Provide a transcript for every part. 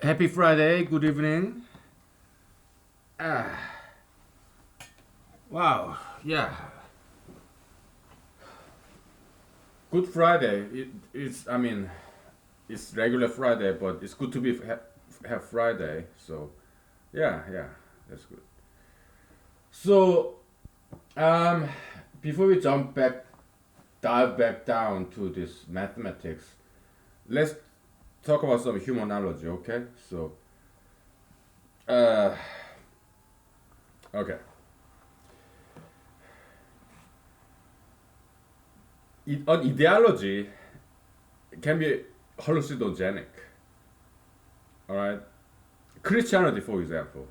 Happy Friday, good evening. Ah, wow, yeah. Good Friday. It's regular Friday, but it's good to have Friday. So, yeah, that's good. So, um, before we dive back down to this mathematics, let's talk about some humanology, okay? Uh, okay. An ideology can be hallucinogenic, all right? Christianity, for example,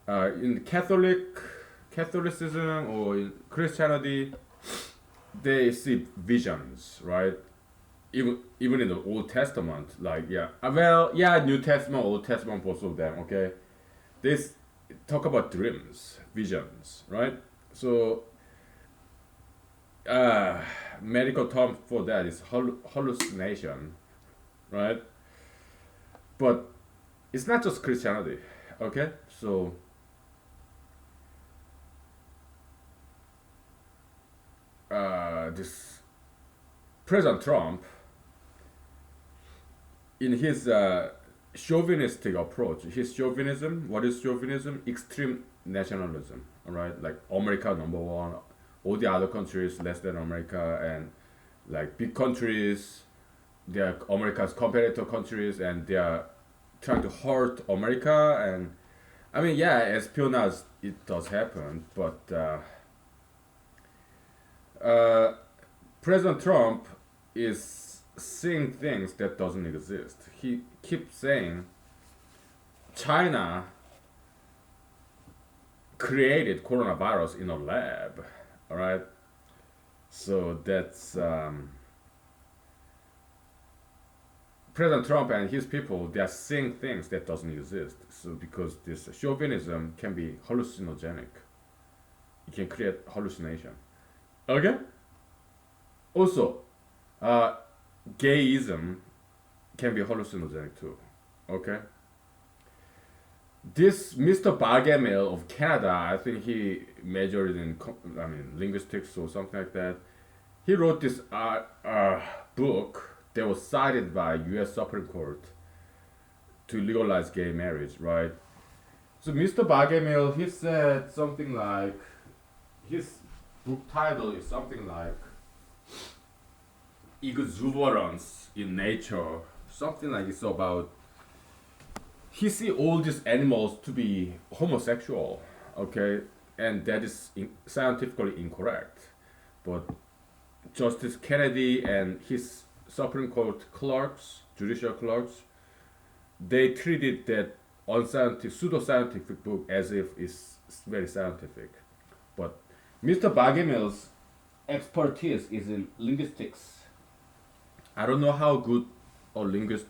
in Catholicism or in Christianity, they see visions, right? Even in the Old Testament, like New Testament, Old Testament, both of them. Okay, they talk about dreams, visions, right? So, uh, medical term for that is hallucination, right? But it's not just Christianity. Okay, so this President Trump, in his chauvinistic approach, his chauvinism, what is chauvinism? Extreme nationalism, all right? Like America number one, all the other countries less than America, and like big countries, they are America's competitor countries, and they are trying to hurt America. And yeah, espionage, it does happen, but uh, President Trump is seeing things that doesn't exist. He keeps saying China created coronavirus in a lab. All right, so that's President Trump and his people. They are seeing things that doesn't exist. So because this chauvinism can be hallucinogenic, it can create hallucination. Okay. Also, uh, gayism can be hallucinogenic too. Okay. This Mr. Bargamel of Canada, I think he majored in linguistics or something like that. He wrote this book that was cited by U.S. Supreme Court to legalize gay marriage, right? So Mr. Bargamel, he said something like, his book title is something like exuberance in nature, something like it's about he see all these animals to be homosexual, okay, and that is scientifically incorrect. But Justice Kennedy and his Supreme Court clerks, judicial clerks, they treated that unscientific, pseudoscientific book as if it's very scientific. But Mr. Bagemel's expertise is in linguistics. I don't know how good a linguist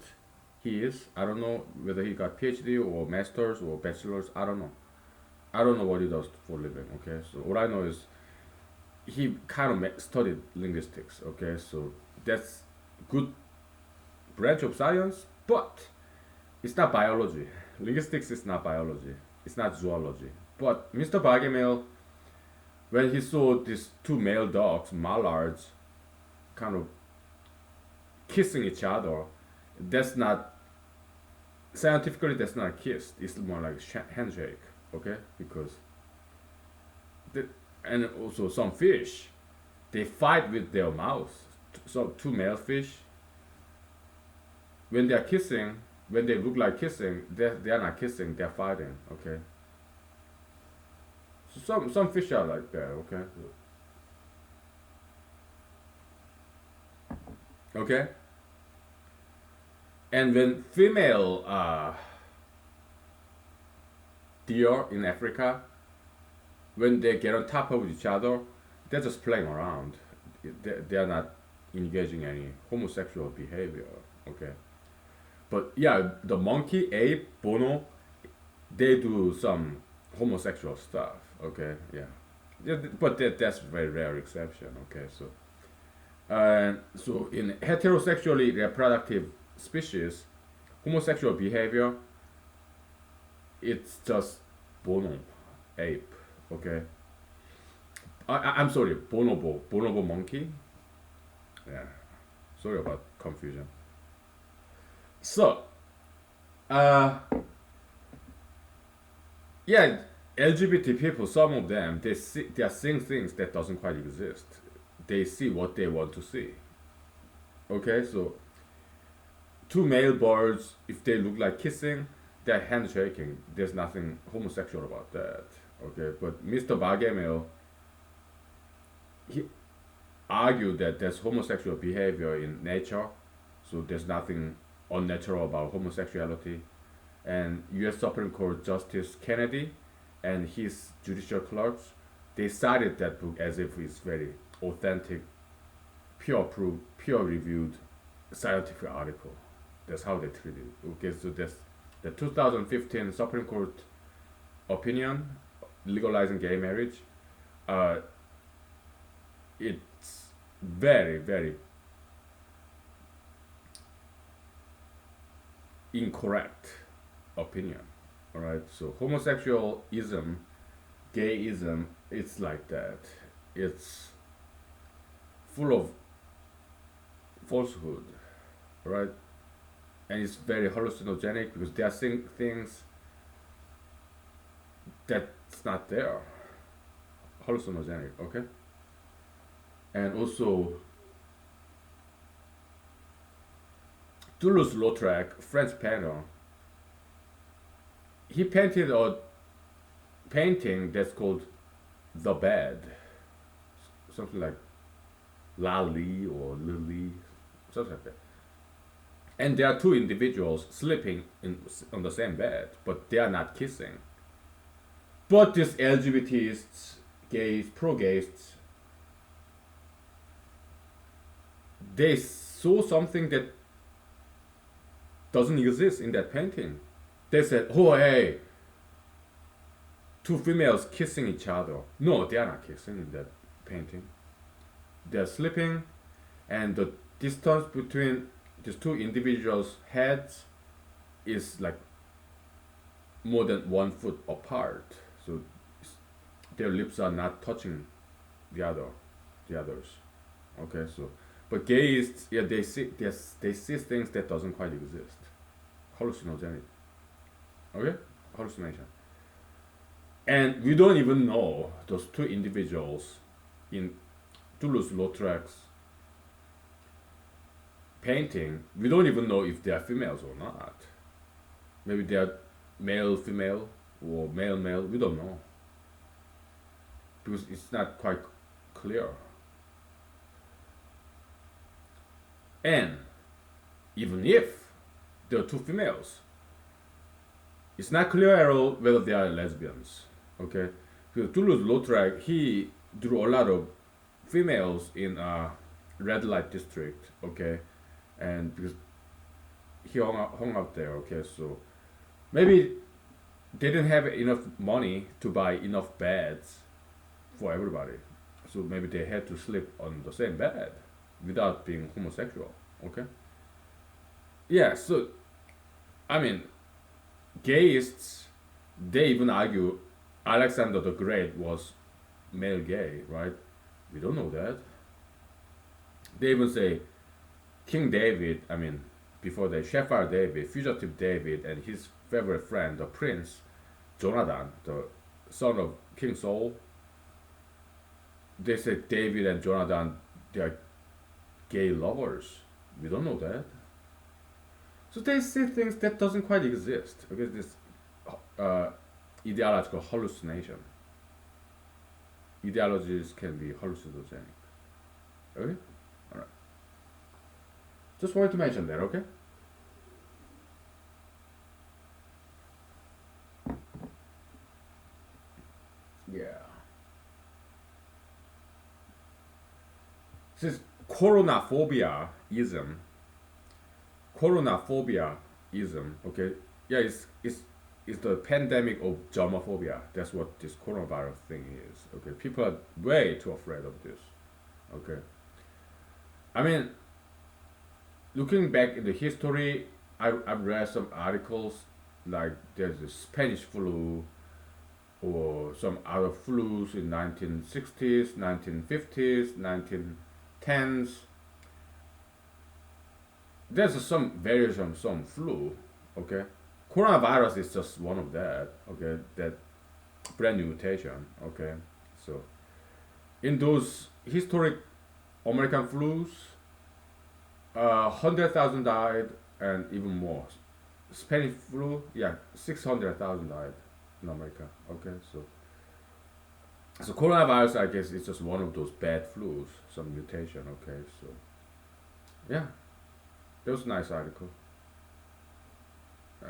he is. I don't know whether he got PhD or masters or bachelors. I don't know. I don't know what he does for a living. Okay, so what I know is he kind of studied linguistics. Okay, so that's good branch of science, but it's not biology. Linguistics is not biology. It's not zoology. But Mr. Bagemel, when he saw these two male dogs, mallards, kind of kissing each other, that's not scientifically, that's not a kiss. It's more like handshake. Okay, because the, and also some fish, they fight with their mouths. So two male fish, when they are kissing, when they look like kissing, they are not kissing. They are fighting. Okay. So some fish are like that. Okay. Okay. And when female deer in Africa, when they get on top of each other, they're just playing around. They are not engaging any homosexual behavior. Okay. But yeah, the monkey, ape, bono, they do some homosexual stuff. Okay, yeah. But that's very rare exception. Okay, so in heterosexually reproductive species, homosexual behavior, it's just bono, ape, okay? I'm sorry, bonobo monkey. Yeah, sorry about confusion. So, uh, yeah, LGBT people, some of them, they are seeing things that doesn't quite exist. They see what they want to see. Okay, so two male birds, if they look like kissing, they're handshaking. There's nothing homosexual about that. Okay, but Mr. Bagemel, he argued that there's homosexual behavior in nature, so there's nothing unnatural about homosexuality. And U.S. Supreme Court Justice Kennedy and his judicial clerks, they cited that book as if it's very authentic, peer reviewed scientific article. That's how they treat it. Okay, so that's the 2015 Supreme Court opinion legalizing gay marriage. Uh, it's very, very incorrect opinion. All right, so homosexualism, gayism, it's like that. It's full of falsehood, right? And it's very hallucinogenic because they are saying things that's not there. Hallucinogenic, okay? And also, Toulouse-Lautrec, French painter, he painted a painting that's called The Bed, something like Lali or Lily, something like that. And there are two individuals sleeping on the same bed, but they are not kissing. But these LGBTists, gays, pro-gays, they saw something that doesn't exist in that painting. They said, oh, hey, two females kissing each other. No, they are not kissing in that painting. They're sleeping, and the distance between these two individuals' heads is like more than 1 foot apart. So their lips are not touching the others. Okay, so but gays, yeah, they see things that doesn't quite exist. Hallucinogenic. Okay, hallucination. And we don't even know those two individuals in Toulouse-Lautrec's painting. We don't even know if they are females or not. Maybe they are male, female, or male, male. We don't know because it's not quite clear. And even if there are two females, it's not clear at all whether they are lesbians. Okay, because Toulouse-Lautrec, he drew a lot of females in a red light district. Okay, and because he hung out there. Okay, so maybe they didn't have enough money to buy enough beds for everybody, so maybe they had to sleep on the same bed without being homosexual. Okay, yeah, so I mean, gayists, they even argue Alexander the Great was male gay, right? We don't know that. They even say King David, I mean, before the Shepherd David, fugitive David, and his favorite friend, the prince, Jonathan, the son of King Saul, they say David and Jonathan, they are gay lovers. We don't know that. So they say things that doesn't quite exist. Okay, this ideological hallucination. Ideologies can be hallucinogenic. Okay? Alright. Just wanted to mention that, okay? Yeah. This coronaphobia-ism, okay? Yeah, it's the pandemic of germophobia. That's what this coronavirus thing is. Okay, people are way too afraid of this. Okay, I mean, looking back in the history, I've read some articles like there's the Spanish flu or some other flus in 1960s, 1950s, 1910s. There's some variation, some flu. Okay, coronavirus is just one of that. Okay, that brand new mutation. Okay, so in those historic American flus, 100,000 died and even more. Spanish flu, yeah, 600,000 died in America. Okay, so coronavirus, I guess, is just one of those bad flus, some mutation. Okay, so yeah, that was a nice article. Yeah.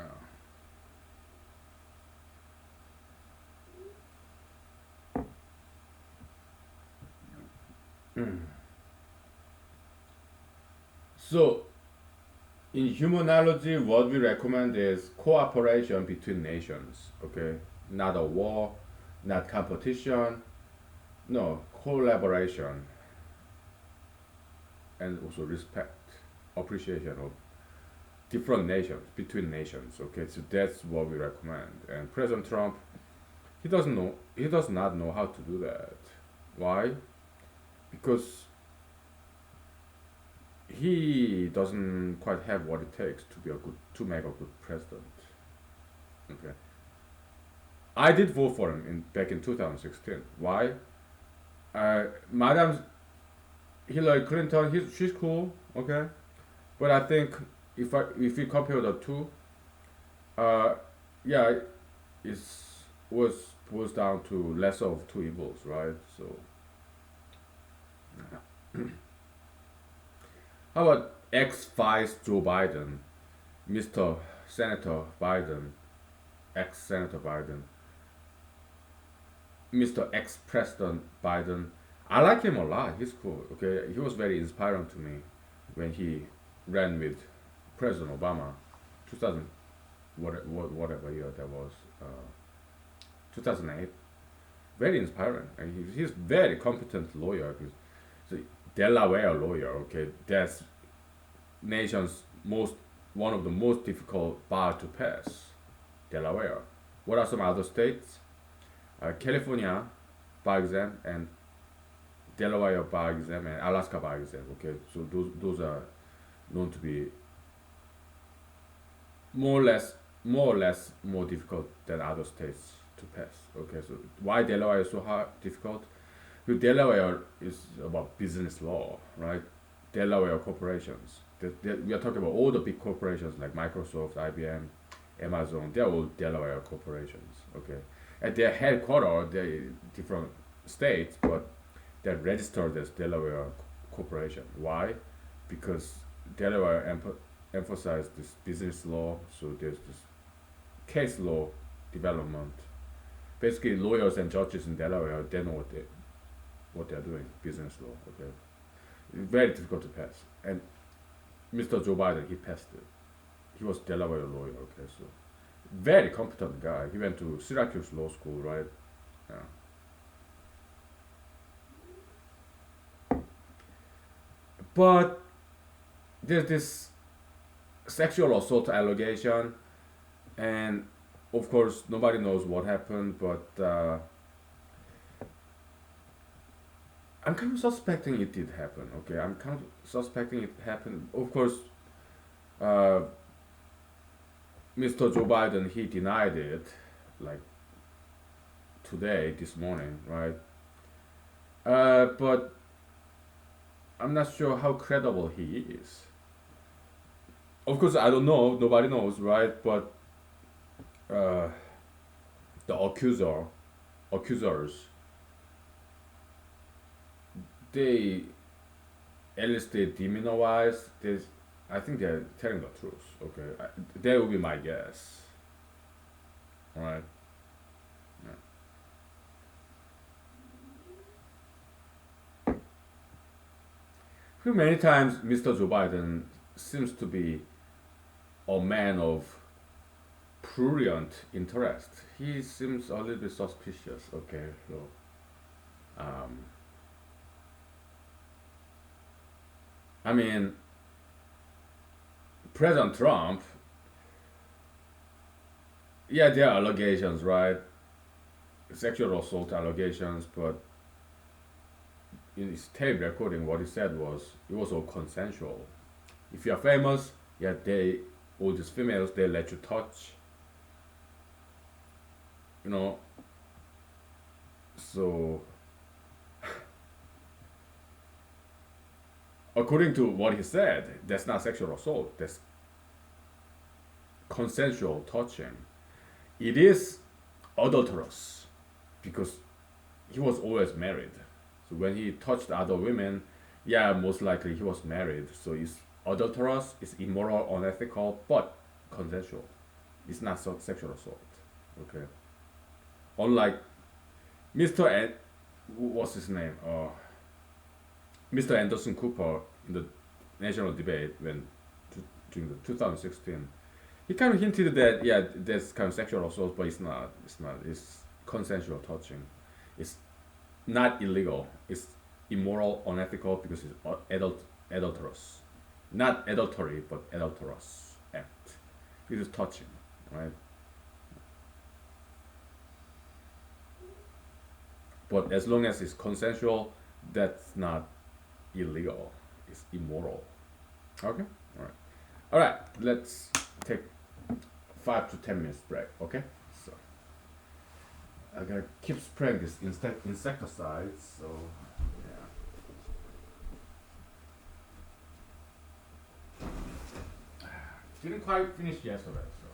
So in humanology, what we recommend is cooperation between nations. Okay, not a war, not competition. No, collaboration and also respect, appreciation of different nations, between nations. Okay, so that's what we recommend. And President Trump, he doesn't know, he does not know how to do that. Why? Because he doesn't quite have what it takes to be a good, to make a good president. Okay, I did vote for him in back in 2016. Why? Madam Hillary Clinton, she's cool. Okay, but I think if we compare the two, uh, yeah, it's was boils down to lesser of two evils, right? So how about ex Vice Joe Biden, Mr. Senator Biden, ex Senator Biden, Mr. ex President Biden? I like him a lot. He's cool. Okay, he was very inspiring to me when he ran with President Obama, 2000 whatever year that was, 2008. Very inspiring, and he's very competent lawyer. He's a Delaware lawyer. Okay, that's nation's most one of the most difficult bar to pass. Delaware. What are some other states? California bar exam and Delaware bar exam and Alaska bar exam. Okay, so those are known to be more or less more difficult than other states to pass. Okay, so why Delaware is so hard difficult? Because Delaware is about business law, right? Delaware corporations. We are talking about all the big corporations like Microsoft, IBM, Amazon. They're all Delaware corporations. Okay, at their headquarters, they different states, but they're registered as Delaware corporation. Why? Because Delaware emphasize this business law, so there's this case law development. Basically, lawyers and judges in Delaware, they know what they're doing, business law. Okay, very difficult to pass. And Mr. Joe Biden, he passed it. He was Delaware lawyer. Okay, so very competent guy. He went to Syracuse Law School, right? Yeah. But there's this sexual assault allegation, and of course nobody knows what happened, but I'm kind of suspecting it did happen. Okay, I'm kind of suspecting it happened. Of course, uh, Mr. Joe Biden, he denied it, like today, this morning, right? But I'm not sure how credible he is. Of course, I don't know. Nobody knows, right? But uh, the accusers, they at least they demonize this. I think they're telling the truth. Okay, that would be my guess. All right. Yeah. Many times, Mr. Joe Biden seems to be a man of prurient interest. He seems a little bit suspicious. Okay, so um, I mean, President Trump, Yeah, there are allegations, right? Sexual assault allegations, but in his tape recording, what he said was it was all consensual. If you're famous, yeah, they all these females they let you touch, you know. So according to what he said, that's not sexual assault. That's consensual touching. It is adulterous because he was always married. So when he touched other women, yeah, most likely he was married. So it's adulterous, it's immoral, unethical, but consensual. It's not sexual assault. Okay. Unlike Mr. What's his name? Mr. Anderson Cooper in the national debate when during the 2016, he kind of hinted that yeah, there's kind of sexual assault, but it's not. It's not. It's consensual touching. It's not illegal. It's immoral, unethical because it's adulterous, not adultery, but adulterous act. It is touching, right? But as long as it's consensual, that's not illegal. It's immoral. Okay. All right. All right. Let's take 5 to 10 minutes break. Okay. So I gotta keep spraying this insecticides. So yeah. Didn't quite finish yesterday. So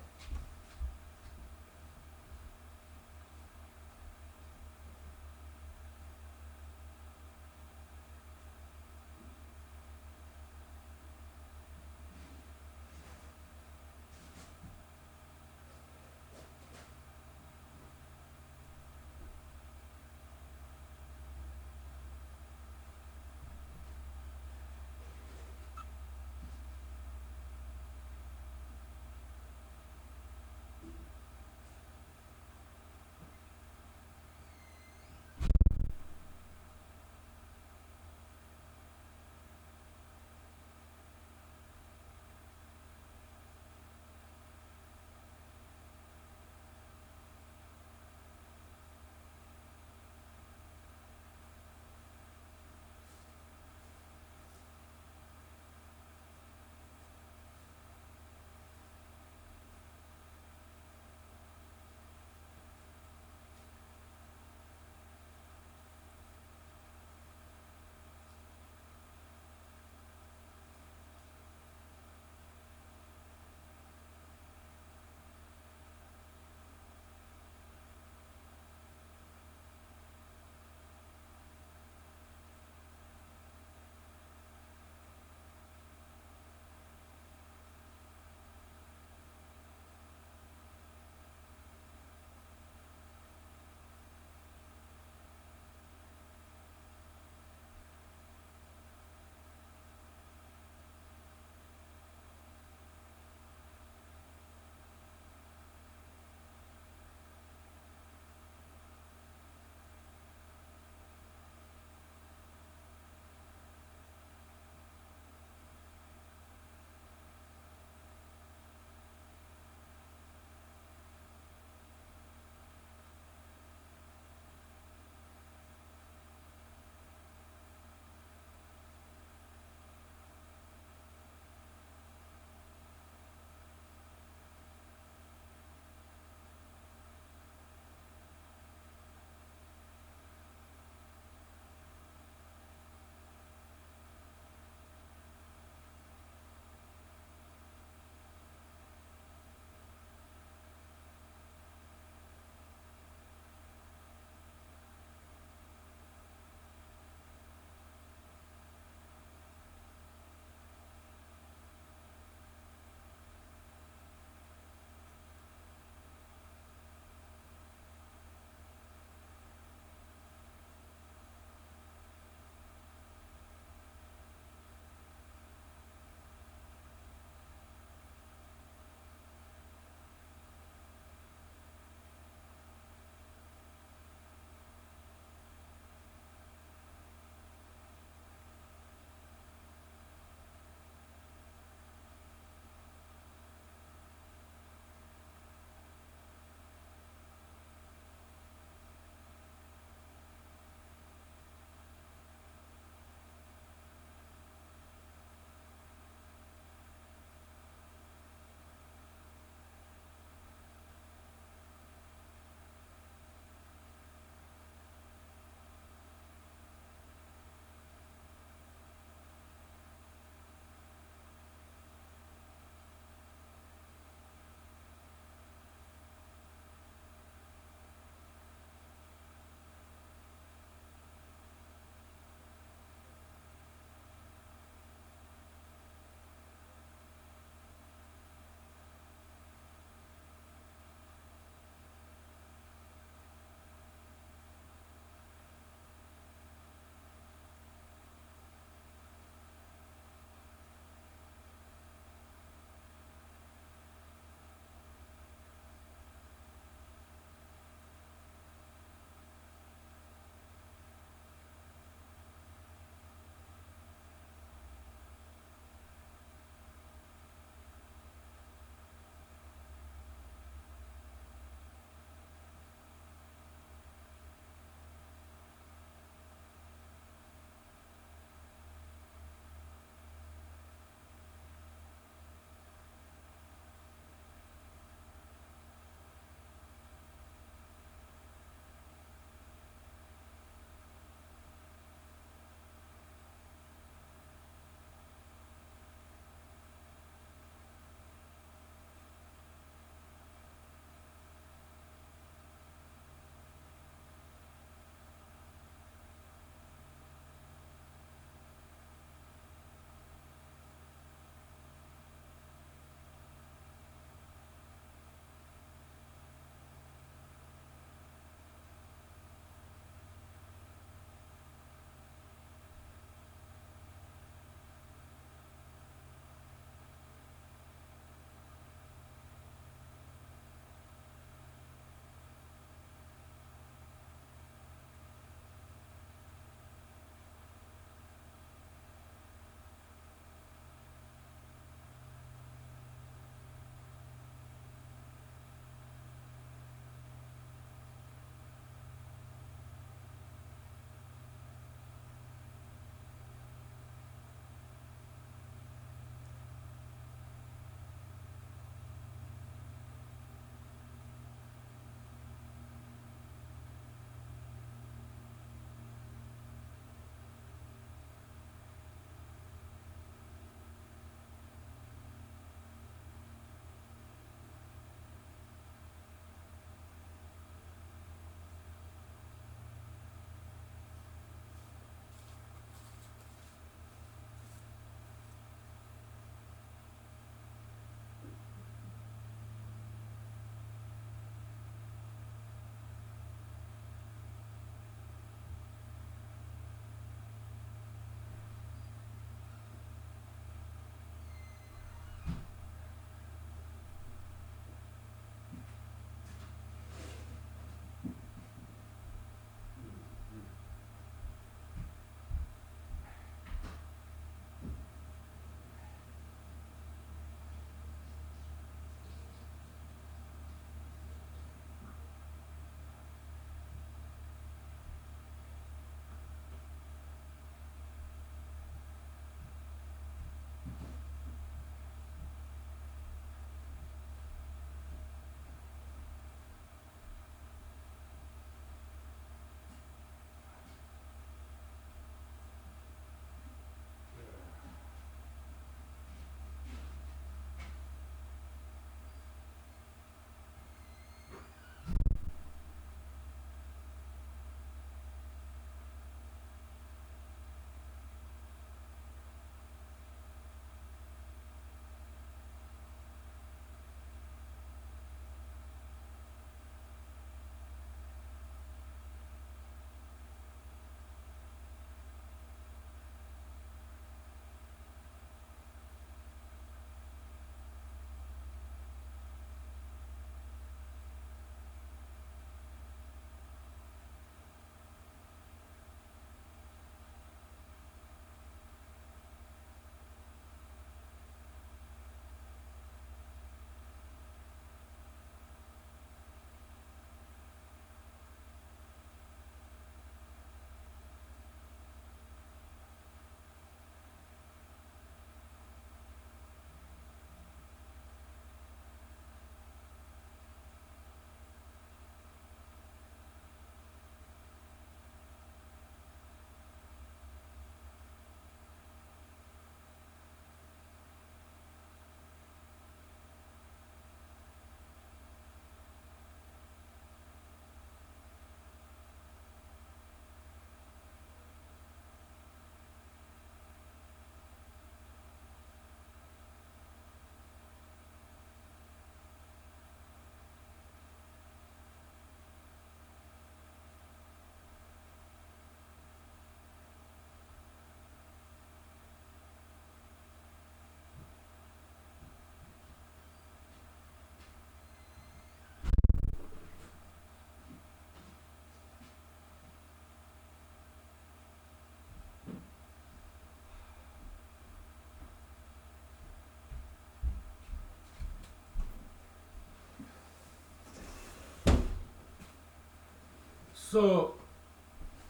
So,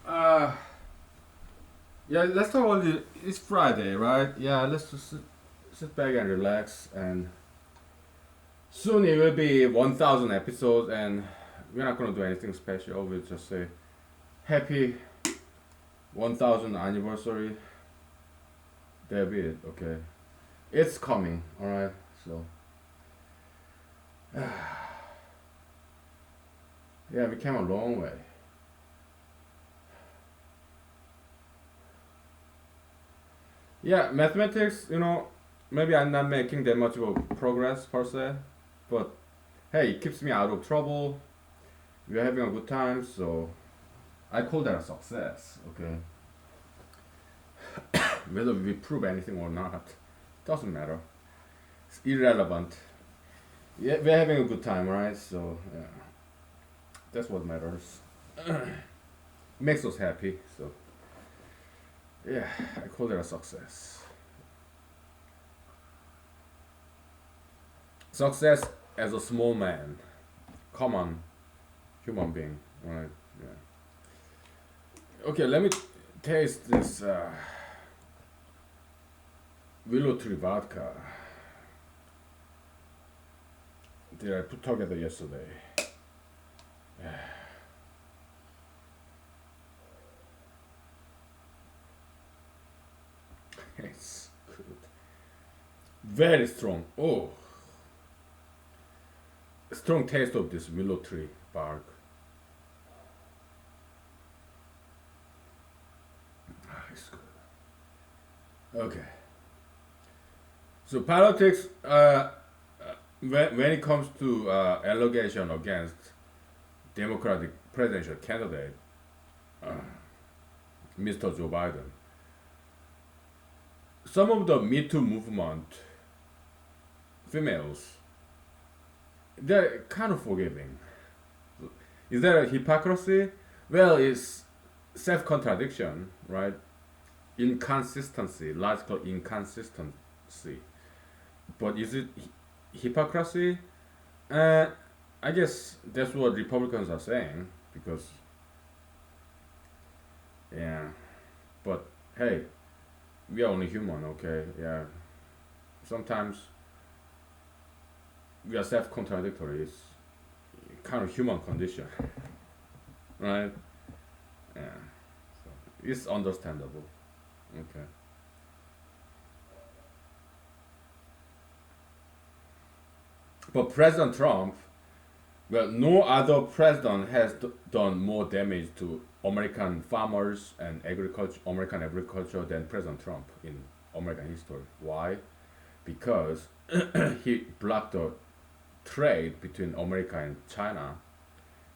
uh, yeah, let's talk about the. It's Friday, right? Yeah, let's just sit back and relax. And soon it will be 1,000 episodes, and we're not gonna do anything special. We'll just say happy 1,000 anniversary. That'll be it. Okay, it's coming. All right. So, yeah, we came a long way. Yeah, mathematics. Maybe I'm not making that much of a progress per se, but hey, it keeps me out of trouble. We're having a good time, so I call that a success. Okay, whether we prove anything or not doesn't matter. It's irrelevant. Yeah, we're having a good time, right? So yeah, that's what matters. Makes us happy. So yeah, I call that a success. Success as a small man, common human being, right? Yeah. Okay, let me taste this willow tree vodka that I put together yesterday. It's good. Very strong. Oh, strong taste of this willow tree bark. It's good. Okay. So politics, when it comes to allegation against Democratic presidential candidate, uh, Mr. Joe Biden, some of the Me Too movement females, they're kind of forgiving. Is there a hypocrisy? Well, it's self-contradiction, right? Inconsistency, logical inconsistency. But is it hypocrisy? Uh, I guess that's what Republicans are saying because, yeah. But hey, we are only human, okay? Yeah. Sometimes we are self-contradictory. It's kind of human condition, right? Yeah. So it's understandable. Okay. But President Trump, well, no other president has done more damage to American farmers and American agriculture than President Trump in American history. Why? Because he blocked the trade between America and China,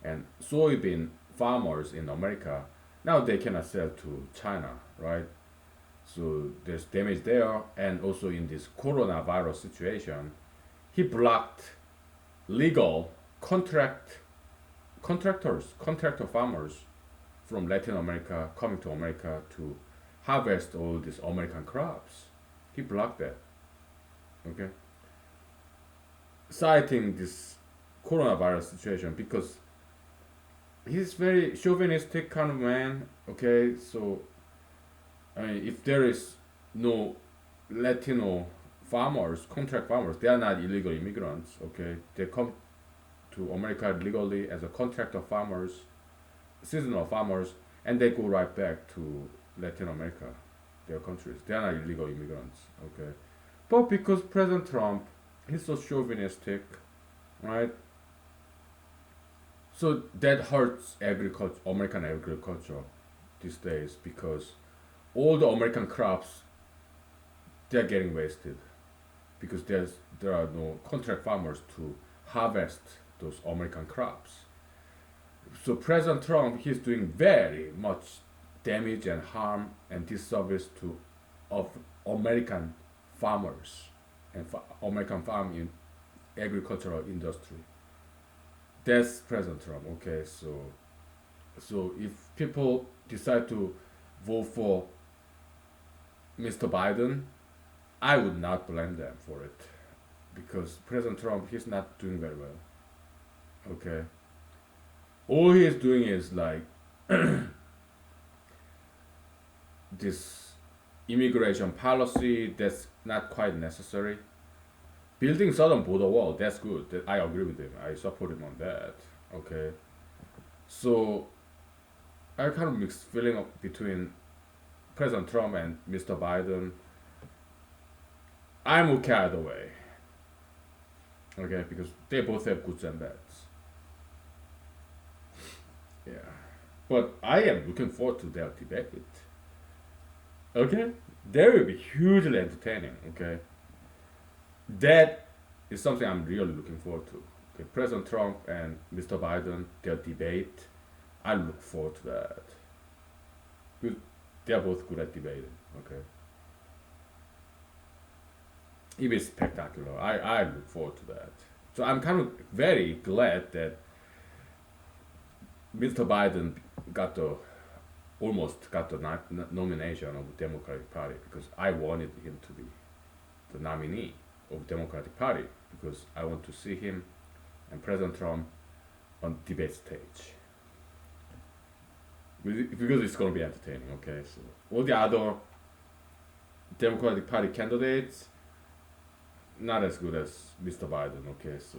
and soybean farmers in America now they cannot sell to China, right? So there's damage there, and also in this coronavirus situation, he blocked legal contractor farmers from Latin America coming to America to harvest all these American crops. He blocked that. Okay, citing this coronavirus situation because he's very chauvinistic kind of man. Okay, so I mean, if there is no Latino farmers, contract farmers, they are not illegal immigrants. Okay, they come to America legally as a contractor farmers, seasonal farmers, and they go right back to Latin America, their countries. They are not illegal immigrants. Okay, but because President Trump, he's so chauvinistic, right? So that hurts agriculture, American agriculture these days because all the American crops they're getting wasted because there are no contract farmers to harvest those American crops. So President Trump he's doing very much damage and harm and disservice to of American farmers and American farm in agricultural industry. That's President Trump. Okay, so if people decide to vote for Mr. Biden, I would not blame them for it because President Trump he's not doing very well. Okay, all he is doing is like this immigration policy that's not quite necessary. Building southern border wall, that's good. I agree with him. I support him on that. Okay. So I kind of mixed feeling between President Trump and Mr. Biden. I'm okay either way. Okay, because they both have goods and bads. Yeah. But I am looking forward to their debate. Okay? They will be hugely entertaining. Okay? That is something I'm really looking forward to. Okay, President Trump and Mr. Biden, their debate, I look forward to that. Because they are both good at debating. Okay, it is spectacular. I look forward to that. So I'm kind of very glad that Mr. Biden got the almost got the nomination of the Democratic Party because I wanted him to be the nominee of Democratic Party because I want to see him and President Trump on debate stage. Because it's going to be entertaining, okay? So all the other Democratic Party candidates, not as good as Mr. Biden, okay? So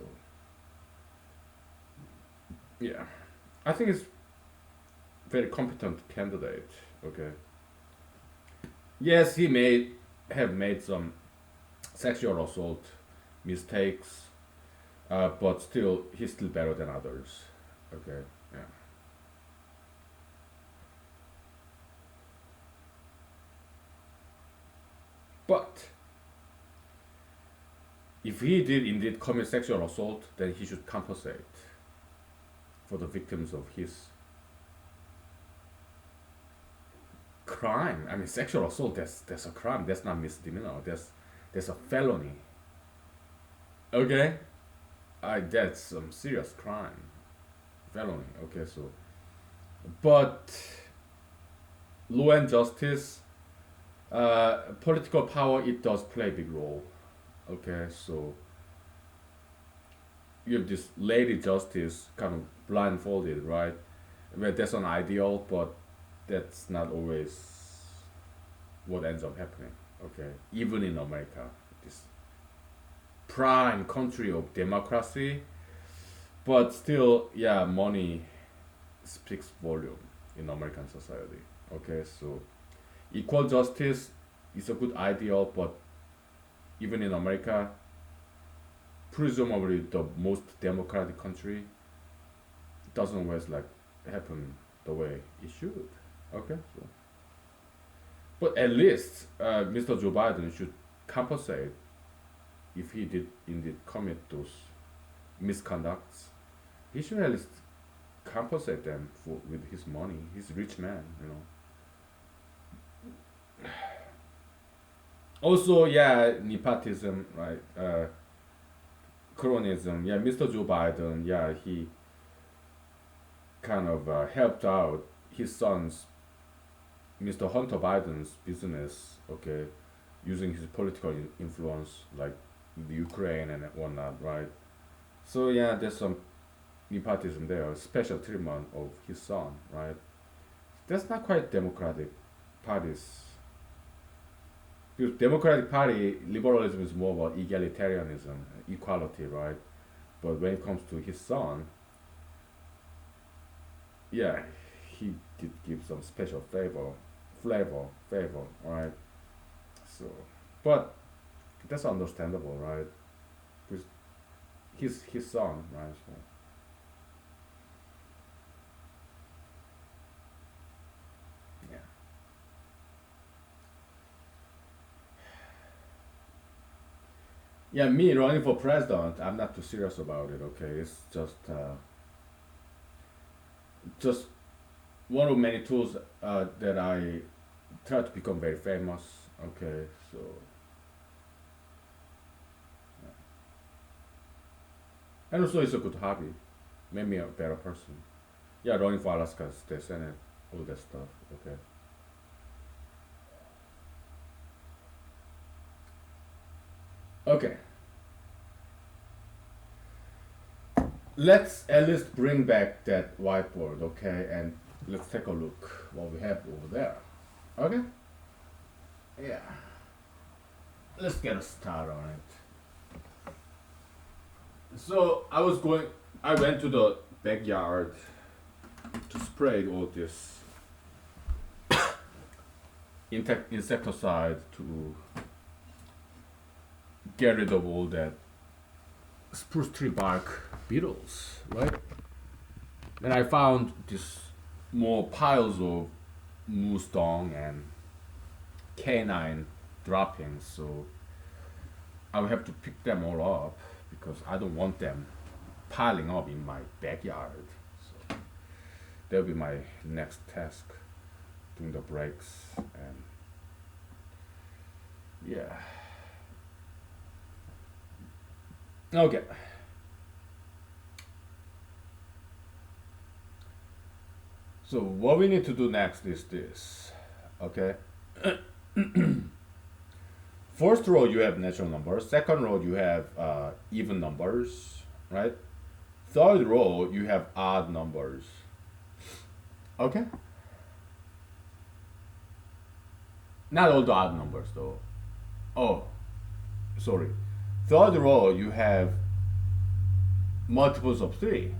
yeah, I think it's very competent candidate, okay? Yes, he may have made some sexual assault mistakes, but still, he's still better than others. Okay, yeah. But if he did indeed commit sexual assault, then he should compensate for the victims of his crime. I mean, sexual assault, that's a crime. That's not misdemeanor. That's a felony. Okay, that's some serious crime, felony. Okay, so but law and justice, political power, it does play a big role. Okay, so you have this lady justice kind of blindfolded, right? Well, that's an ideal, but that's not always what ends up happening. Okay, even in America, this prime country of democracy, but still, yeah, money speaks volume in American society. Okay, so equal justice is a good ideal, but even in America, presumably the most democratic country, it doesn't always like happen the way it should. Okay, so but at least Mr. Joe Biden should compensate if he did indeed commit those misconducts. He should at least compensate them for with his money. He's a rich man, you know. Also, yeah, nepotism, right? Cronyism. Yeah, Mr. Joe Biden. Yeah, he kind of helped out his son's Mr. Hunter Biden's business. Okay, using his political influence, like the Ukraine and whatnot, right? So yeah, there's some nepotism there, special treatment of his son, right? That's not quite democratic parties. Because Democratic Party liberalism is more about egalitarianism, equality, right? But when it comes to his son, yeah, he did give some special favor, right? So, but that's understandable, right? Because his son, right? So, yeah. Yeah, me running for president, I'm not too serious about it. Okay, it's just one of many tools that I try to become very famous. Okay, so and also it's a good hobby, made me a better person. Yeah, running for Alaska State Senate, all that stuff. Okay, okay. Let's at least bring back that whiteboard, okay, and let's take a look what we have over there. Okay? Yeah. Let's get a start on it. So I went to the backyard to spray all this insecticide to get rid of all that spruce tree bark beetles, right? Then I found this more piles of moose dung and canine droppings, so I will have to pick them all up because I don't want them piling up in my backyard. So that'll be my next task during the breaks. And yeah. Okay. So what we need to do next is this. Okay. First row you have natural numbers. Second row you have even numbers, right? Third row you have odd numbers. Okay. Not all the odd numbers though. Oh, sorry. Third row you have multiples of 3.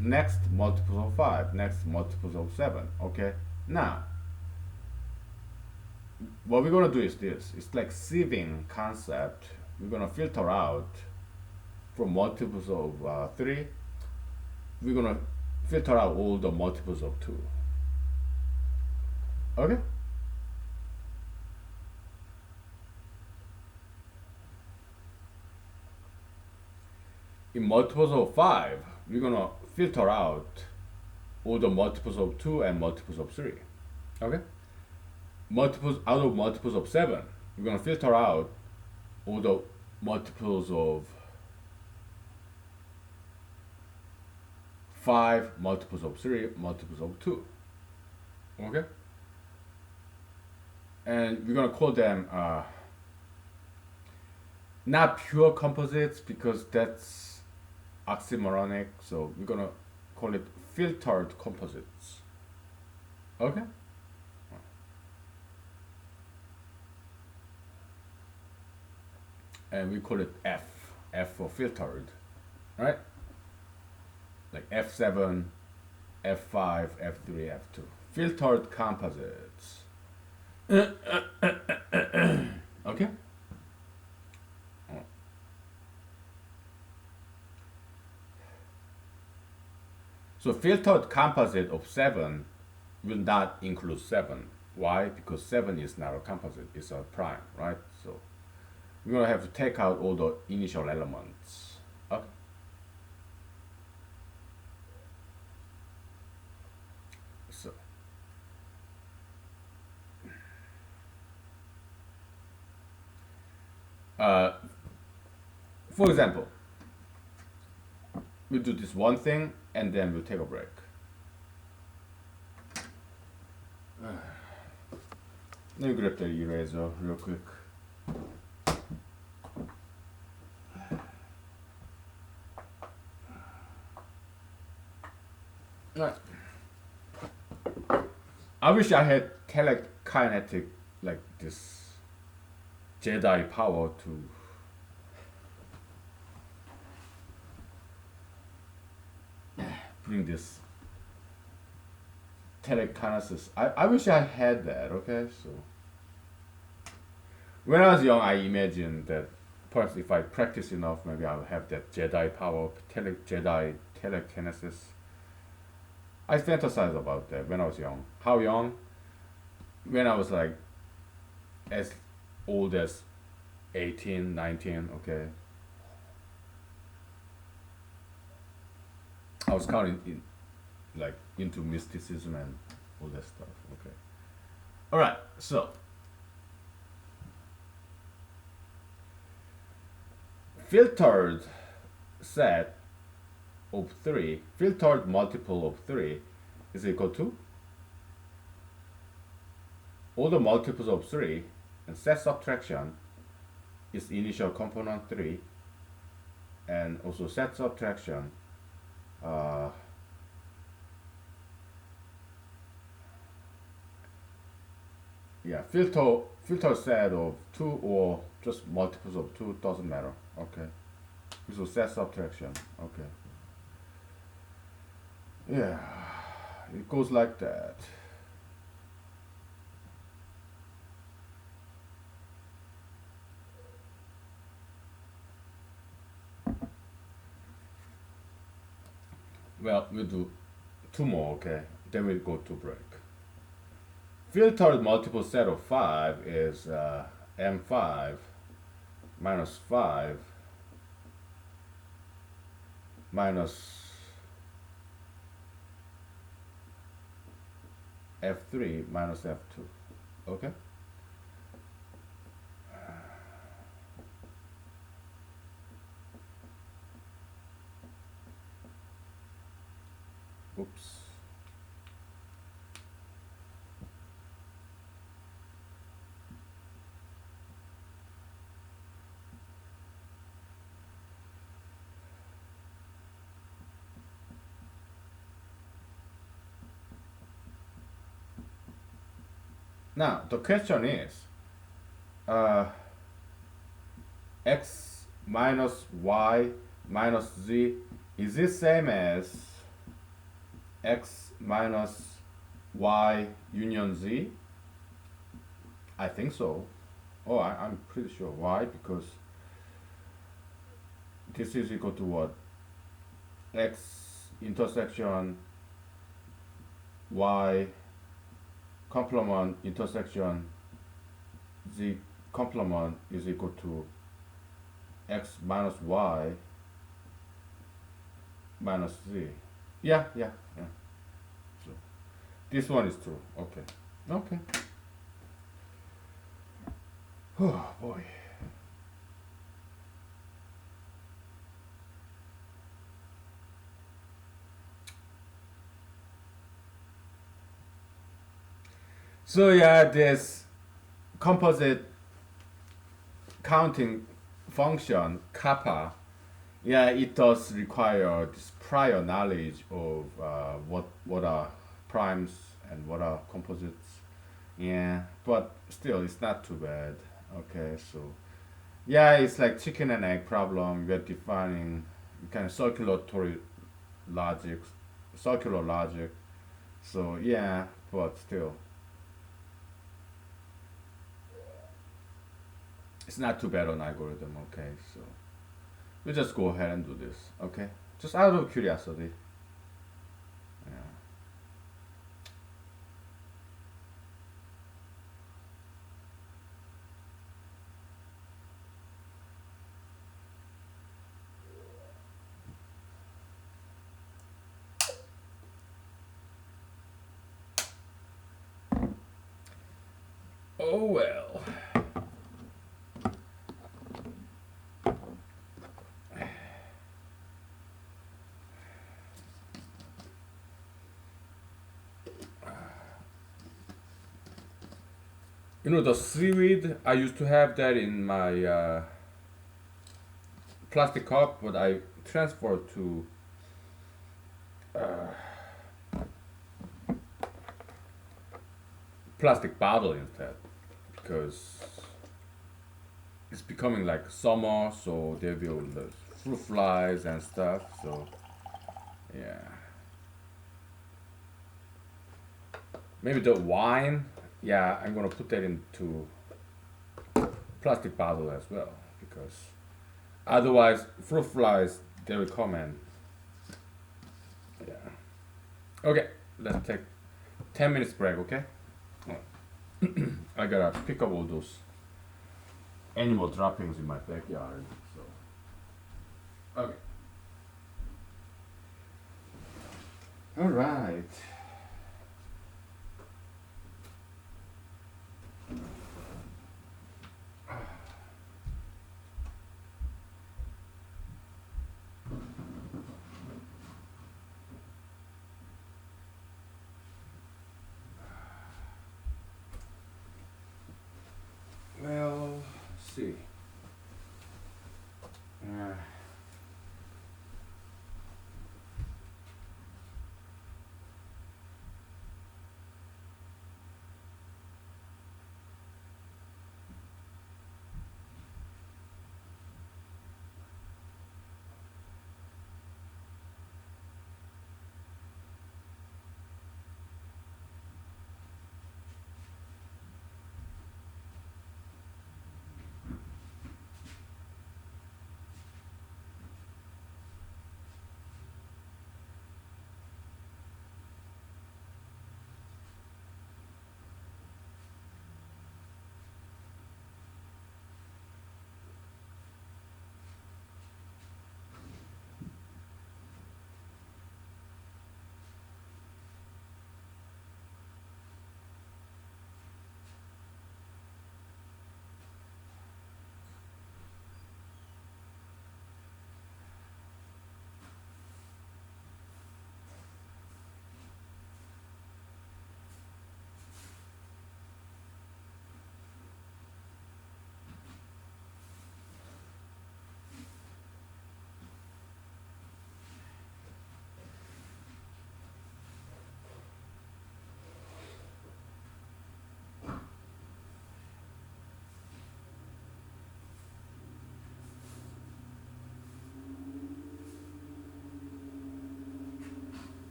Next multiples of 5. Next multiples of 7. Okay. Now what we're gonna do is this. It's like sieving concept. We're gonna filter out from multiples of 3. We're gonna filter out all the multiples of 2. Okay. In multiples of 5, we're gonna filter out all the multiples of 2 and multiples of 3. Okay. Multiples out of multiples of 7, we're going to filter out all the multiples of 5, multiples of 3, multiples of 2. Okay? And we're going to call them not pure composites because that's oxymoronic, so we're going to call it filtered composites. Okay? And we call it F for filtered, right? Like F7, F5, F3, F2. Filtered composites. Okay? So filtered composite of 7 will not include 7. Why? Because 7 is not a composite, it's a prime, right? So we're going to have to take out all the initial elements. Okay. So, for example, we'll do this one thing and then we'll take a break. Let me grab the eraser real quick. Right. I wish I had telekinetic, like this Jedi power to bring this telekinesis. I wish I had that, okay? So when I was young, I imagined that perhaps if I practice enough, maybe I'll have that Jedi power, Jedi telekinesis. I fantasized about that when I was young. How young? When I was like as old as 18, 19, okay. I was kind of like into mysticism and all that stuff, okay. Alright, so filtered set of 3, filtered multiple of 3 is equal to all the multiples of 3 and set subtraction is initial component 3 and also set subtraction Yeah, filter set of two or just multiples of two doesn't matter. Okay. So set subtraction. Okay. Yeah, it goes like that. Well, we'll do two more. Okay. Then we'll go to break. Filtered multiple set of 5 is m5 minus 5 minus f3 minus f2. Okay? Oops. Now, the question is uh, x minus y minus z, is it same as x minus y union z? I think so. Oh, I'm pretty sure. Why? Because this is equal to what? X intersection y complement intersection z complement is equal to x minus y minus z. Yeah, yeah, yeah. So this one is true. Okay. Okay. Oh boy. So yeah, this composite counting function kappa, yeah, it does require this prior knowledge of what are primes and what are composites. Yeah, but still, it's not too bad. Okay, so yeah, it's like chicken and egg problem. We're defining kind of logic, circular logic. So yeah, but still, it's not too bad on algorithm. Okay, so we just go ahead and do this. Okay, just out of curiosity. Yeah. Oh well. You know the seaweed. I used to have that in my plastic cup, but I transferred to plastic bottle instead because it's becoming like summer, so there will be the fruit flies and stuff. So yeah, maybe the wine. Yeah, I'm gonna put that into plastic bottle as well because otherwise fruit flies they will come and yeah. Okay, let's take 10 minutes break. Okay, I gotta pick up all those animal droppings in my backyard. So okay, all right. Well, see. Uh,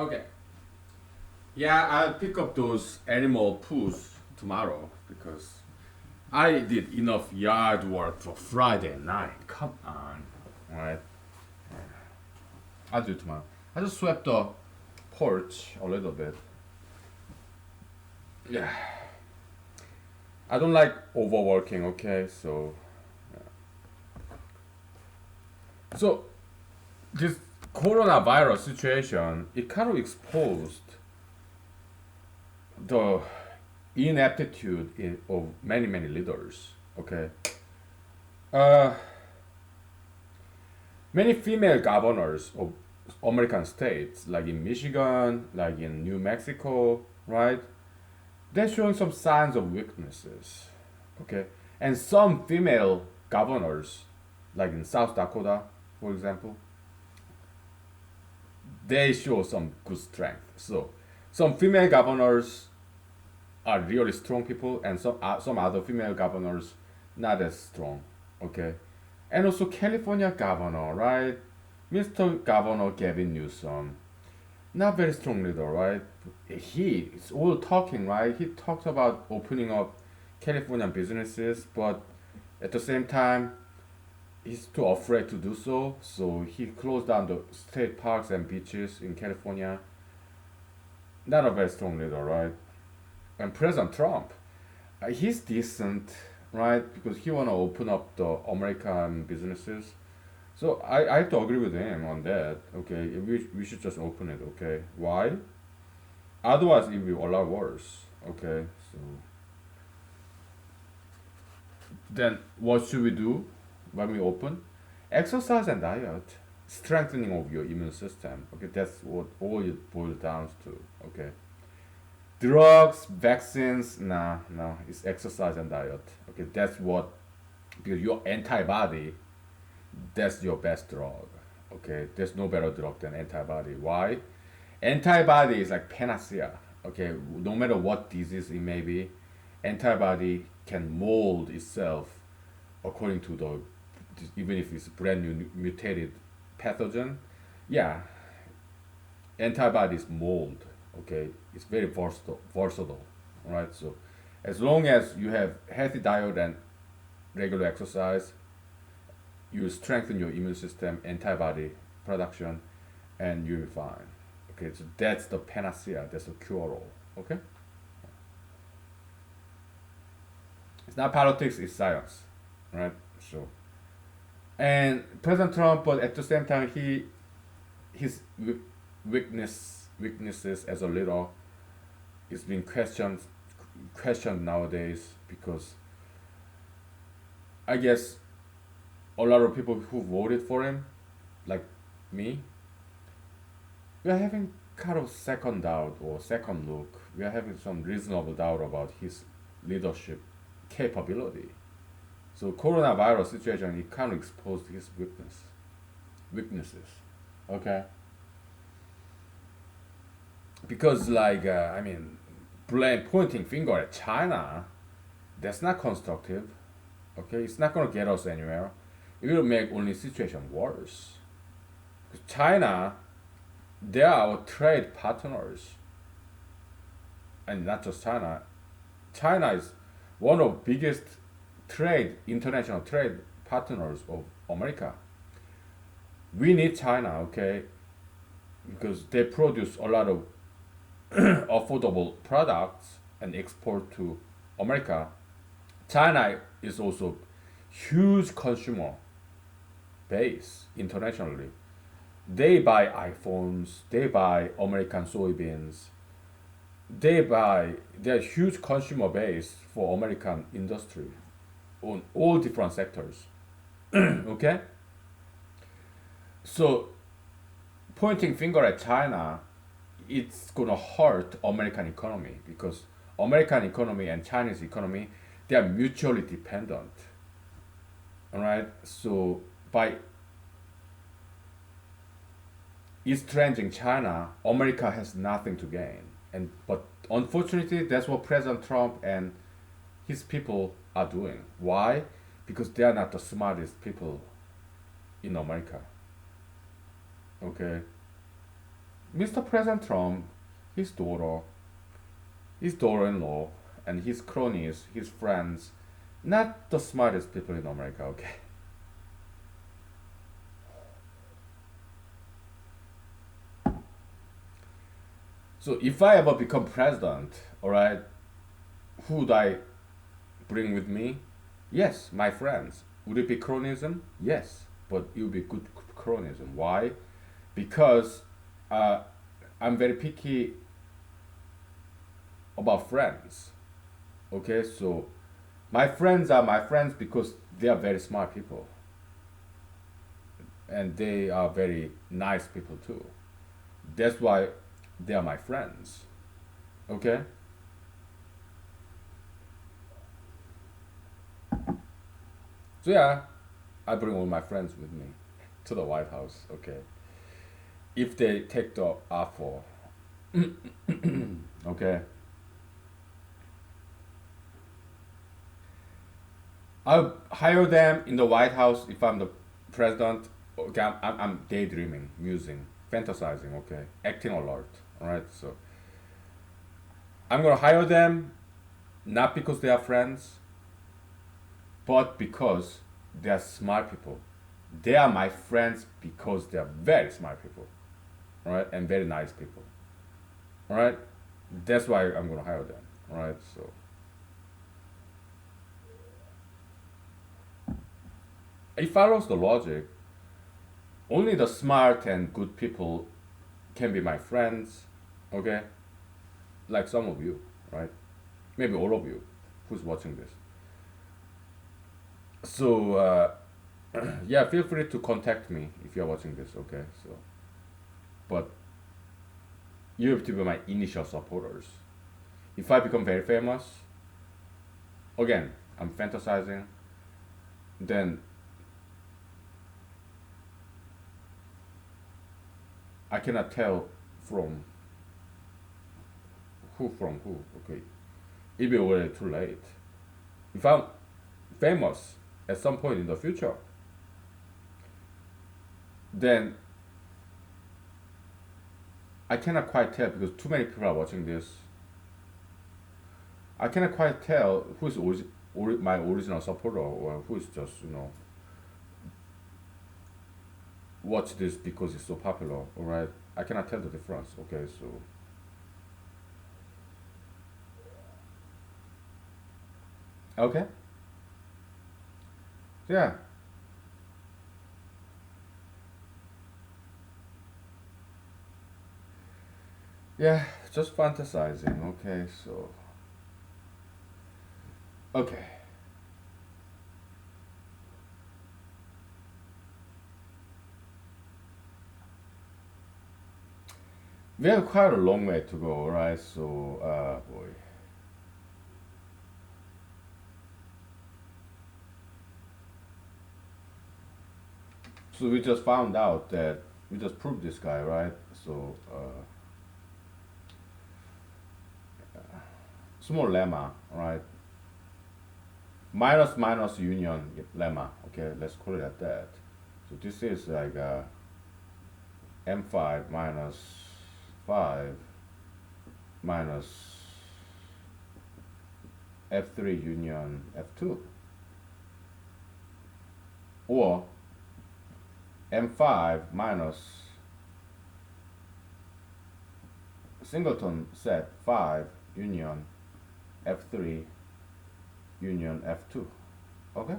Okay. Yeah, I'll pick up those animal poos tomorrow because I did enough yard work for Friday night. Come on. Alright. I'll do it tomorrow. I just swept the porch a little bit. Yeah. I don't like overworking, okay? So this coronavirus situation, it kind of exposed the ineptitude of many leaders. Okay, uh, many female governors of American states, like in Michigan, like in New Mexico, right? They're showing some signs of weaknesses. Okay, and some female governors, like in South Dakota, for example, they show some good strength. So, some female governors are really strong people, and some other female governors not as strong. Okay, and also California governor, right? Mr. Governor Gavin Newsom, not very strong leader, right? He is all talking, right? He talks about opening up California businesses, but at the same time, he's too afraid to do so. So he closed down the state parks and beaches in California. Not a very strong leader, right? And President Trump, he's decent, right? Because he wanna open up the American businesses. So I have to agree with him on that. Okay, we should just open it. Okay, why? Otherwise, it will be a lot worse. Okay, so then what should we do when we open? Exercise and diet, strengthening of your immune system. Okay, that's what all it boils down to. Okay, drugs, vaccines, nah, no, it's exercise and diet. Okay, that's what, because your antibody, that's your best drug. Okay, there's no better drug than antibody. Why? Antibody is like panacea. Okay, no matter what disease it may be, antibody can mold itself according to the, even if it's brand new mutated pathogen. Yeah, antibodies mold. Okay, it's very versatile. All right, so as long as you have healthy diet and regular exercise, you strengthen your immune system, antibody production, and you'll be fine. Okay, so that's the panacea, that's the cure all. Okay, it's not politics, it's science, right? So, and President Trump, but at the same time, his weaknesses as a leader is being questioned nowadays because I guess a lot of people who voted for him, like me, we are having kind of second doubt or second look. We are having some reasonable doubt about his leadership capability. So coronavirus situation, it kind of exposed his weaknesses. Okay. Because like I mean, pointing finger at China, that's not constructive. Okay, it's not gonna get us anywhere. It will make only situation worse. Because China, they are our trade partners, and not just China. China is one of biggest international trade partners of America. We need China, okay, because they produce a lot of affordable products and export to America. China is also huge consumer base internationally. They buy iPhones, they buy American soybeans, they're huge consumer base for American industry on all different sectors. Okay? So pointing finger at China, it's gonna hurt American economy because American economy and Chinese economy, they are mutually dependent. Alright? So by estranging China, America has nothing to gain. But unfortunately, that's what President Trump and his people are doing. Why? Because they are not the smartest people in America. Okay, Mr. President Trump, his daughter, his daughter-in-law, and his cronies, his friends, not the smartest people in America, okay? So if I ever become president, alright, who would I bring with me? Yes, my friends. Would it be cronism? Yes, but it would be good cronism. Why? Because uh, I'm very picky about friends. Okay, so my friends are my friends because they are very smart people and they are very nice people too. That's why they are my friends. Okay? So yeah, I bring all my friends with me to the White House. Okay, if they take the offer. Okay, I'll hire them in the White House if I'm the president. Okay, I'm daydreaming, musing, fantasizing. Okay, acting alert. All right, so I'm gonna hire them not because they are friends, but because they are smart people. They are my friends because they are very smart people, all right, and very nice people. All right, that's why I'm gonna hire them. All right, so it follows the logic. Only the smart and good people can be my friends. Okay, like some of you, right? Maybe all of you who's watching this. So yeah, feel free to contact me if you're watching this. Okay, so but you have to be my initial supporters. If I become very famous, again, I'm fantasizing, then I cannot tell from who from who. Okay, it'll be already too late. If I'm famous at some point in the future, then I cannot quite tell because too many people are watching this. I cannot quite tell who's my original supporter or who's just watch this because it's so popular. All right, I cannot tell the difference. Okay, so okay, yeah, yeah, just fantasizing. Okay, so okay, we have quite a long way to go. Right, so boy. So we just found out that we just proved this guy, right? So small lemma, right? Minus minus union lemma. Okay, let's call it at that. So this is like m5 minus 5 minus f3 union f2, or m5 minus singleton set 5 union f3 union f2. Okay,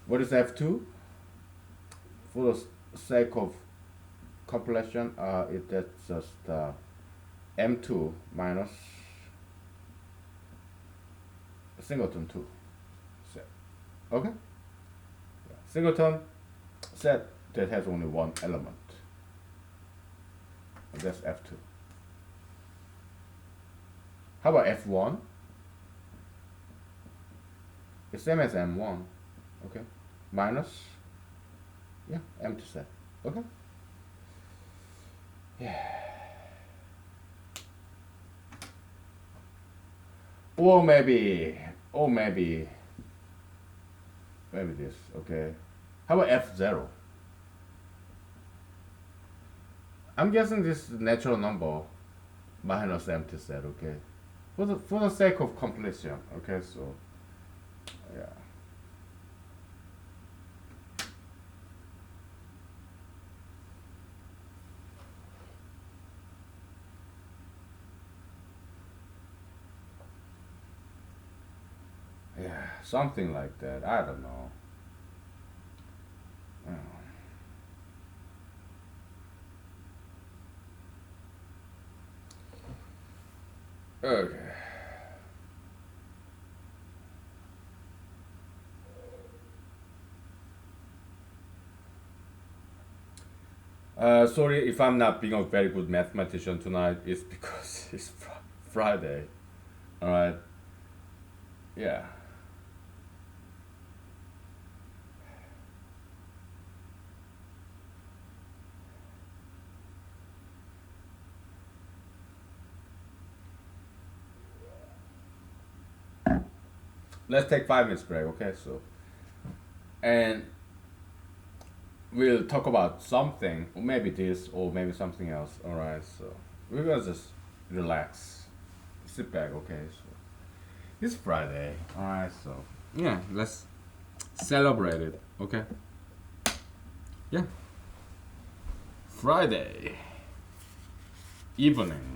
what is f2? For the sake of completion, that's just m2 minus singleton 2 set. Okay, singleton set that has only one element, and that's f2. How about f1? It's same as m1. Okay, minus, yeah, m2 set. Okay, yeah. Or maybe this. Okay, how about f0? I'm guessing this is natural number minus empty set. Okay, for the sake of completion. Okay, so yeah. Yeah, something like that. I don't know. Yeah. Okay. Sorry if I'm not being a very good mathematician tonight. It's because it's Friday. All right. Yeah. Let's take 5 minutes break. Okay. So and we'll talk about something, or maybe this, or maybe something else. All right. So we're gonna just relax, sit back. Okay. So it's Friday. All right. So yeah, let's celebrate it. Okay. Yeah. Friday evening.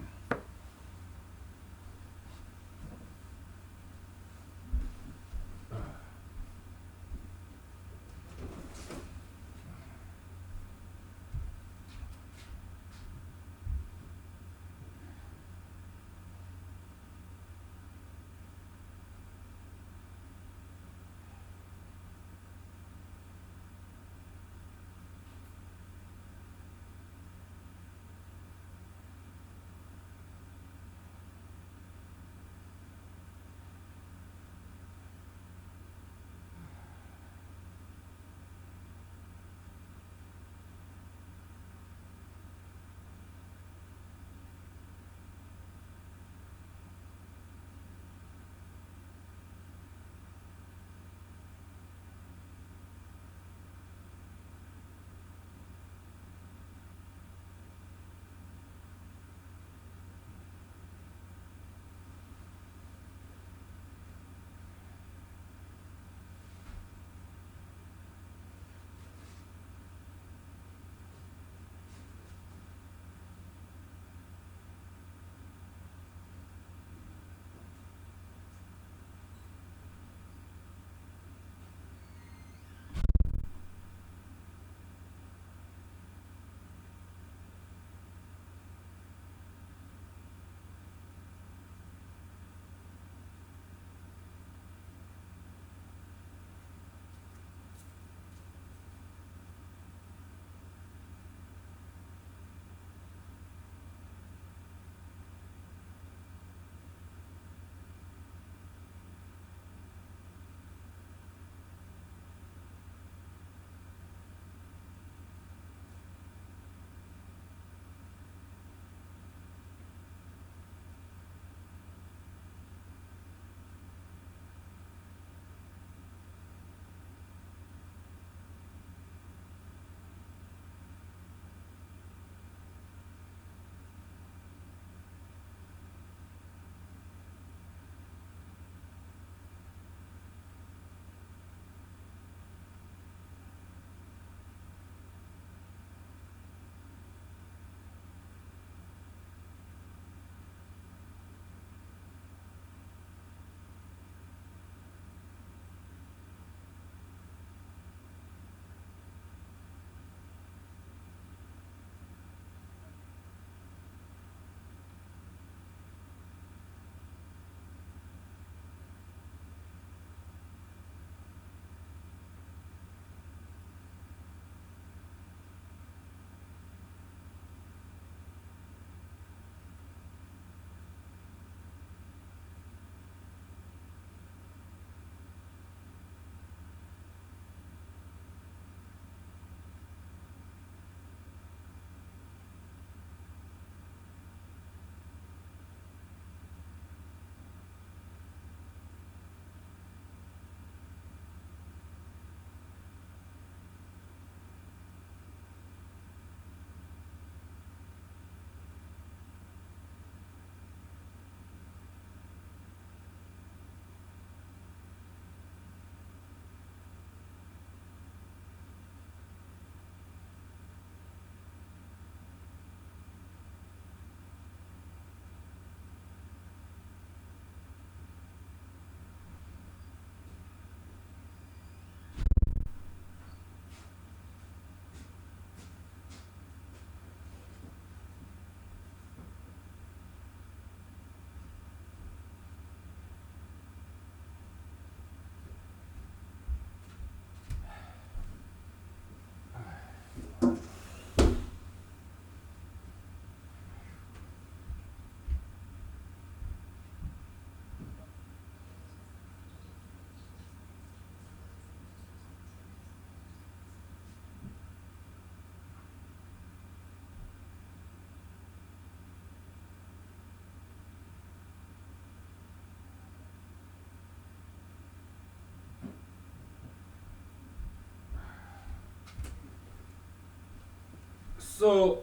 So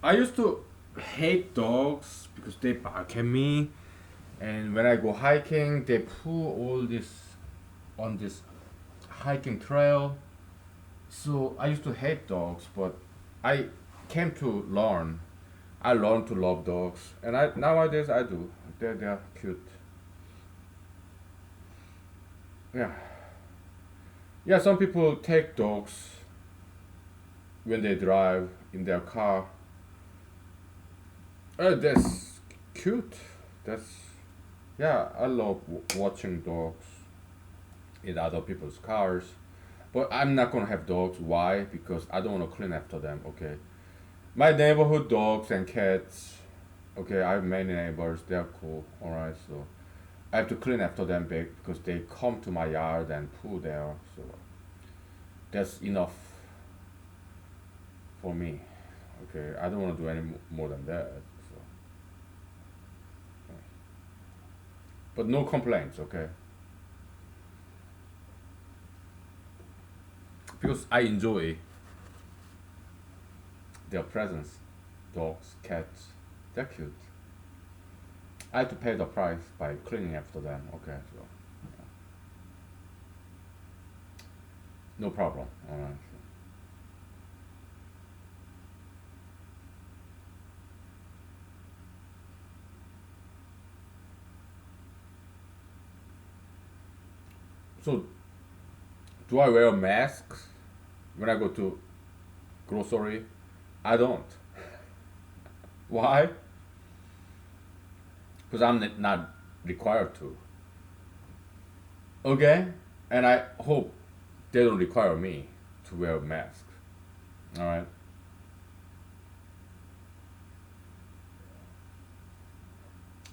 I used to hate dogs because they bark at me, and when I go hiking, they pull all this on this hiking trail. So I used to hate dogs, but I came to learn. I learned to love dogs, and I nowadays I do. They're cute. Yeah, yeah. Some people take dogs when they drive in their car. That's cute. That's yeah. I love watching dogs in other people's cars. But I'm not gonna have dogs. Why? Because I don't wanna clean after them. Okay. My neighborhood dogs and cats. Okay, I have many neighbors. They're cool. All right. So I have to clean after them because they come to my yard and poo there. So that's enough for me. Okay. I don't want to do any more than that. So, but no complaints. Okay. Because I enjoy their presence. Dogs, cats. They're cute. I had to pay the price by cleaning after them. Okay, so no problem. All right. So, do I wear masks when I go to grocery? I don't. Why? Because I'm not required to. Okay, and I hope they don't require me to wear a mask. All right.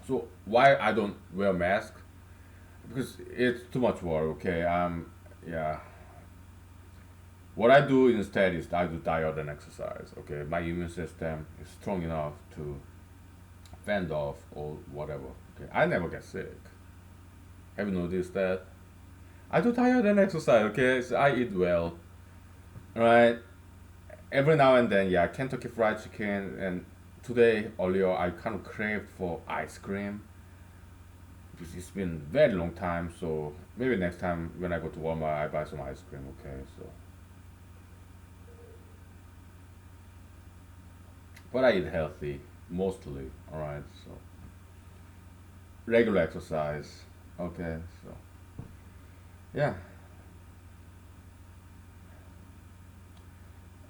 So why I don't wear mask? Because it's too much work. Okay. Yeah. What I do instead is I do diet and exercise. Okay. My immune system is strong enough to fend off or whatever. Okay. I never get sick. Have you noticed that? I do diet and exercise. Okay. So I eat well. Right. Every now and then, yeah, Kentucky Fried Chicken, and today earlier I kind of craved for ice cream because it's been very long time. So maybe next time when I go to Walmart, I buy some ice cream. Okay, so but I eat healthy mostly. All right, so regular exercise. Okay, so yeah,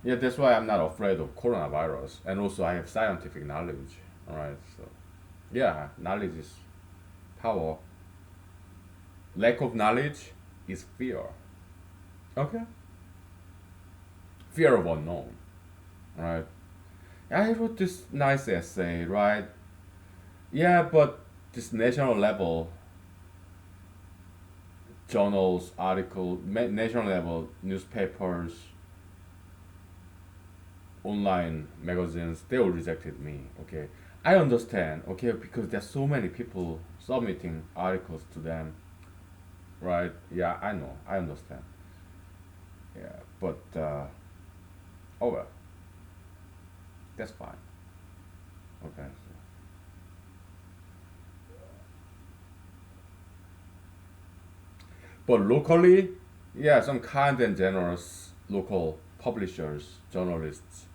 yeah. That's why I'm not afraid of coronavirus, and also I have scientific knowledge. All right, so yeah, knowledge is power. Lack of knowledge is fear. Okay, fear of unknown. Right. I wrote this nice essay, right? Yeah, but this national level journals, article, national level newspapers, online magazines, they all rejected me. Okay, I understand. Okay, because there's so many people submitting articles to them, right? Yeah, I know. I understand. Yeah, but oh well, that's fine. Okay. So. But locally, yeah, some kind and generous local publishers, journalists,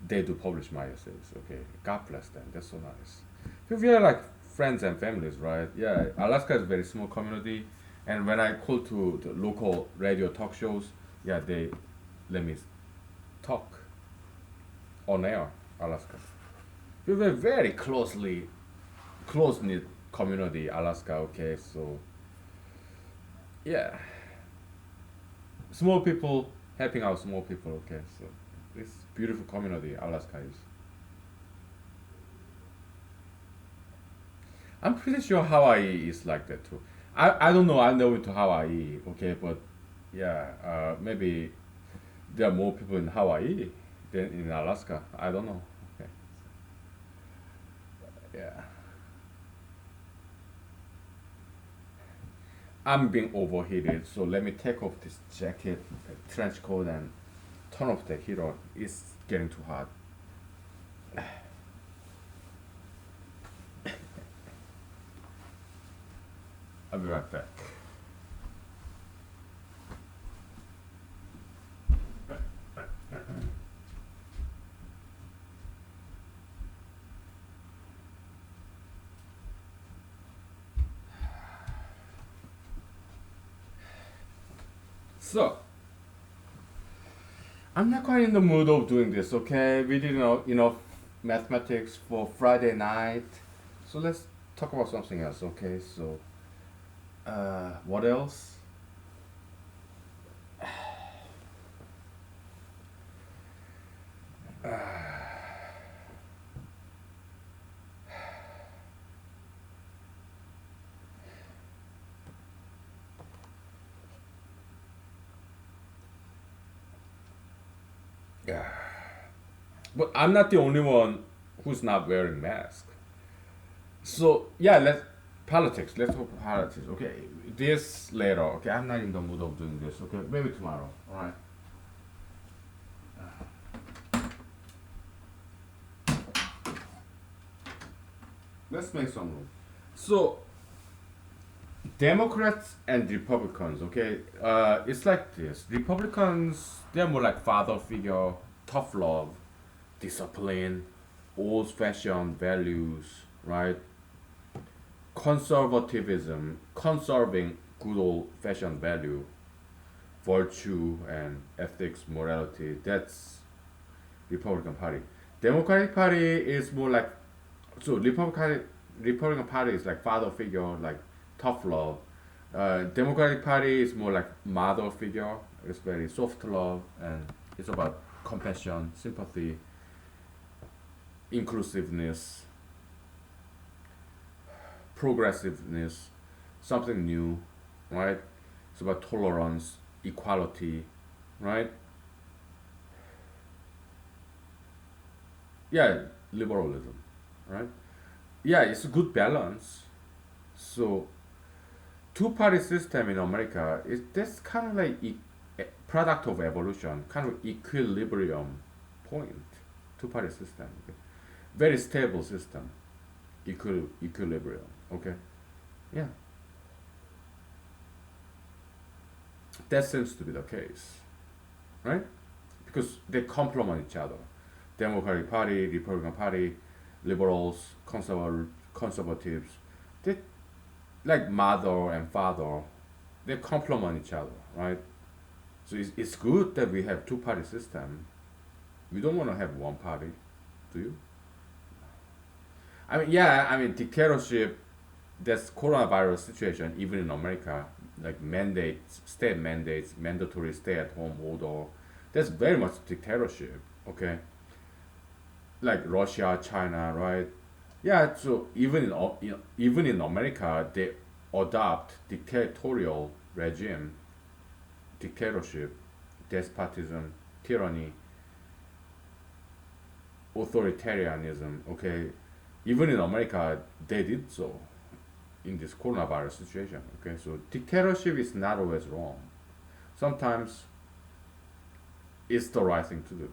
they do publish my essays. Okay, God bless them. That's so nice. Because we are like friends and families, right? Yeah, Alaska is a very small community, and when I call to the local radio talk shows, yeah, they let me talk on air, Alaska. We're a very close knit community, Alaska. Okay, so yeah, small people helping out small people. Okay, so this beautiful community Alaska is. I'm pretty sure Hawaii is like that too. I don't know. I've never been to Hawaii. Okay, but yeah, maybe there are more people in Hawaii than in Alaska. I don't know. Okay, yeah. I'm being overheated, so let me take off this jacket, trench coat, and turn off the heater. It's getting too hot. I'll be right back. So, I'm not quite in the mood of doing this, okay? We did enough mathematics for Friday night. So let's talk about something else, okay? So, what else? Yeah. But I'm not the only one who's not wearing mask. So yeah, let's politics. Let's talk politics. Okay, this later. Okay, I'm not in the mood of doing this. Okay, maybe tomorrow. All right. Let's make some room. So Democrats and Republicans. Okay, it's like this. Republicans, they're more like father figure, tough love, discipline, old-fashioned values, right? Conservatism, conserving good old-fashioned value, virtue and ethics, morality. That's Republican Party. Democratic Party is more like so Republican Party is like father figure, like tough love. Democratic Party is more like mother figure. It's very soft love and it's about compassion, sympathy, inclusiveness, progressiveness, something new, right? It's about tolerance, equality, right? Yeah, liberalism, right? Yeah, it's a good balance. So two-party system in America is that's kind of like product of evolution, kind of equilibrium point. Two-party system, okay? Very stable system, equilibrium. Okay, yeah, that seems to be the case, right? Because they complement each other. Democratic Party, Republican Party, liberals, conservatives, they like mother and father, they complement each other, right? So it's good that we have two party system. We don't want to have one party, do you? I mean, yeah, I mean dictatorship. That's coronavirus situation, even in America, like mandates, state mandates, mandatory stay-at-home order. That's very much dictatorship. Okay, like Russia, China, right? Yeah, so even in America, they adopt dictatorial regime, dictatorship, despotism, tyranny, authoritarianism. Okay, even in America, they did so in this coronavirus situation. Okay, so dictatorship is not always wrong. Sometimes it's the right thing to do.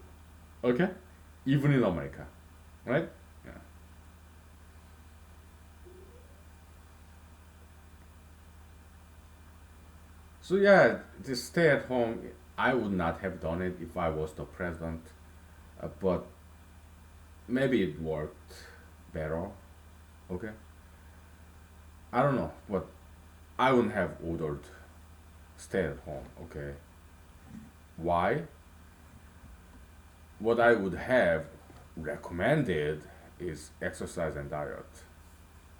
Okay, even in America, right? Yeah. So yeah, this stay at home, I would not have done it if I was the president, but maybe it worked better. Okay, I don't know, but I wouldn't have ordered stay at home. Okay, why? What I would have recommended is exercise and diet.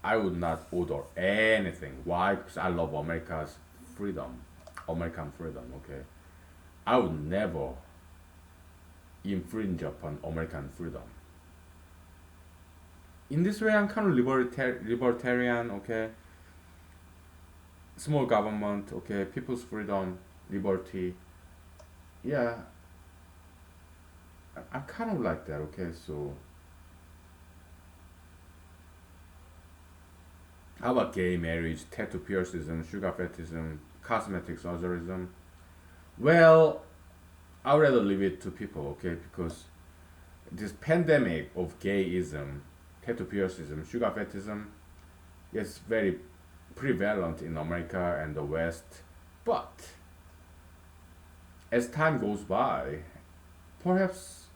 I would not order anything. Why? Because I love America's freedom, American freedom. Okay, I would never infringe upon American freedom. In this way, I'm kind of libertarian. Okay, small government. Okay, people's freedom, liberty. Yeah, I'm kind of like that. Okay, so how about gay marriage, tattoo piercism, sugar fetishism, cosmetic surgeryism? Well, I'd rather leave it to people, okay? Because this pandemic of gayism, heteropiercism, sugar fetism is very prevalent in America and the West. But as time goes by, perhaps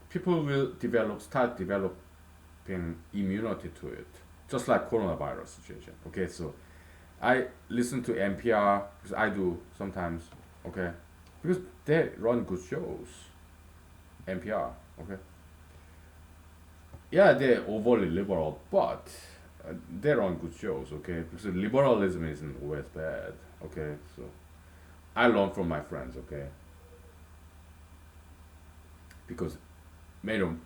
people will start developing immunity to it, just like coronavirus situation. Okay, so I listen to NPR because I do sometimes. Okay, because they run good shows. NPR. Okay, yeah, they're overly liberal, but they run good shows. Okay, because liberalism isn't always bad. Okay, so I learn from my friends. Okay, because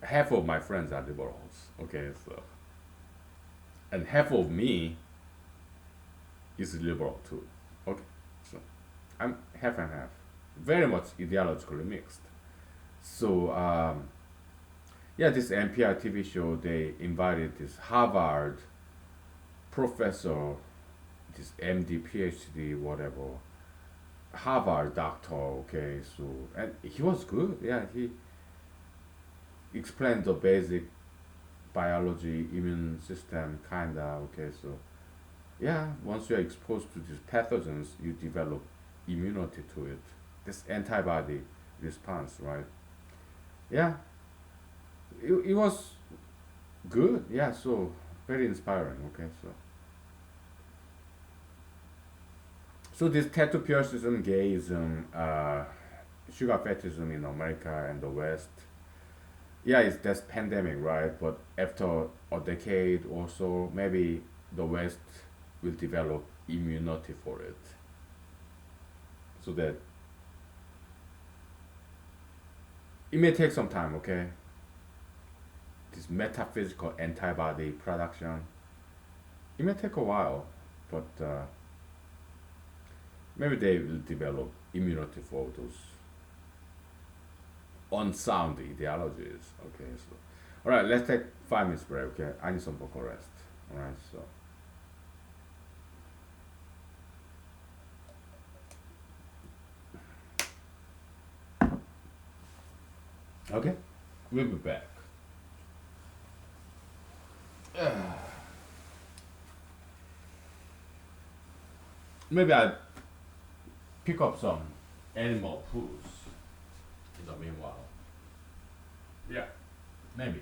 half of my friends are liberals. Okay, so and half of me is liberal too. Okay, so I'm half and half, very much ideologically mixed. So yeah, this NPR TV show they invited this Harvard professor, this MD, PhD, whatever, Harvard doctor. Okay, so and he was good. Yeah, he explained the basic biology, immune system, kinda. Okay, so yeah, once you're exposed to these pathogens, you develop immunity to it. This antibody response, right? Yeah, it was good. Yeah, so very inspiring. Okay, so this tattoo piercism, gayism, sugar fetism in America and the West. Yeah, it's that's pandemic, right? But after a decade or so, maybe the West will develop immunity for it, so that it may take some time. Okay, this metaphysical antibody production, it may take a while, but maybe they will develop immunity for those unsound ideologies. Okay, so all right, let's take 5 minutes break. Okay, I need some vocal rest. All right, so okay, we'll be back. Maybe I pick up some animal foods in the meanwhile. Yeah, maybe.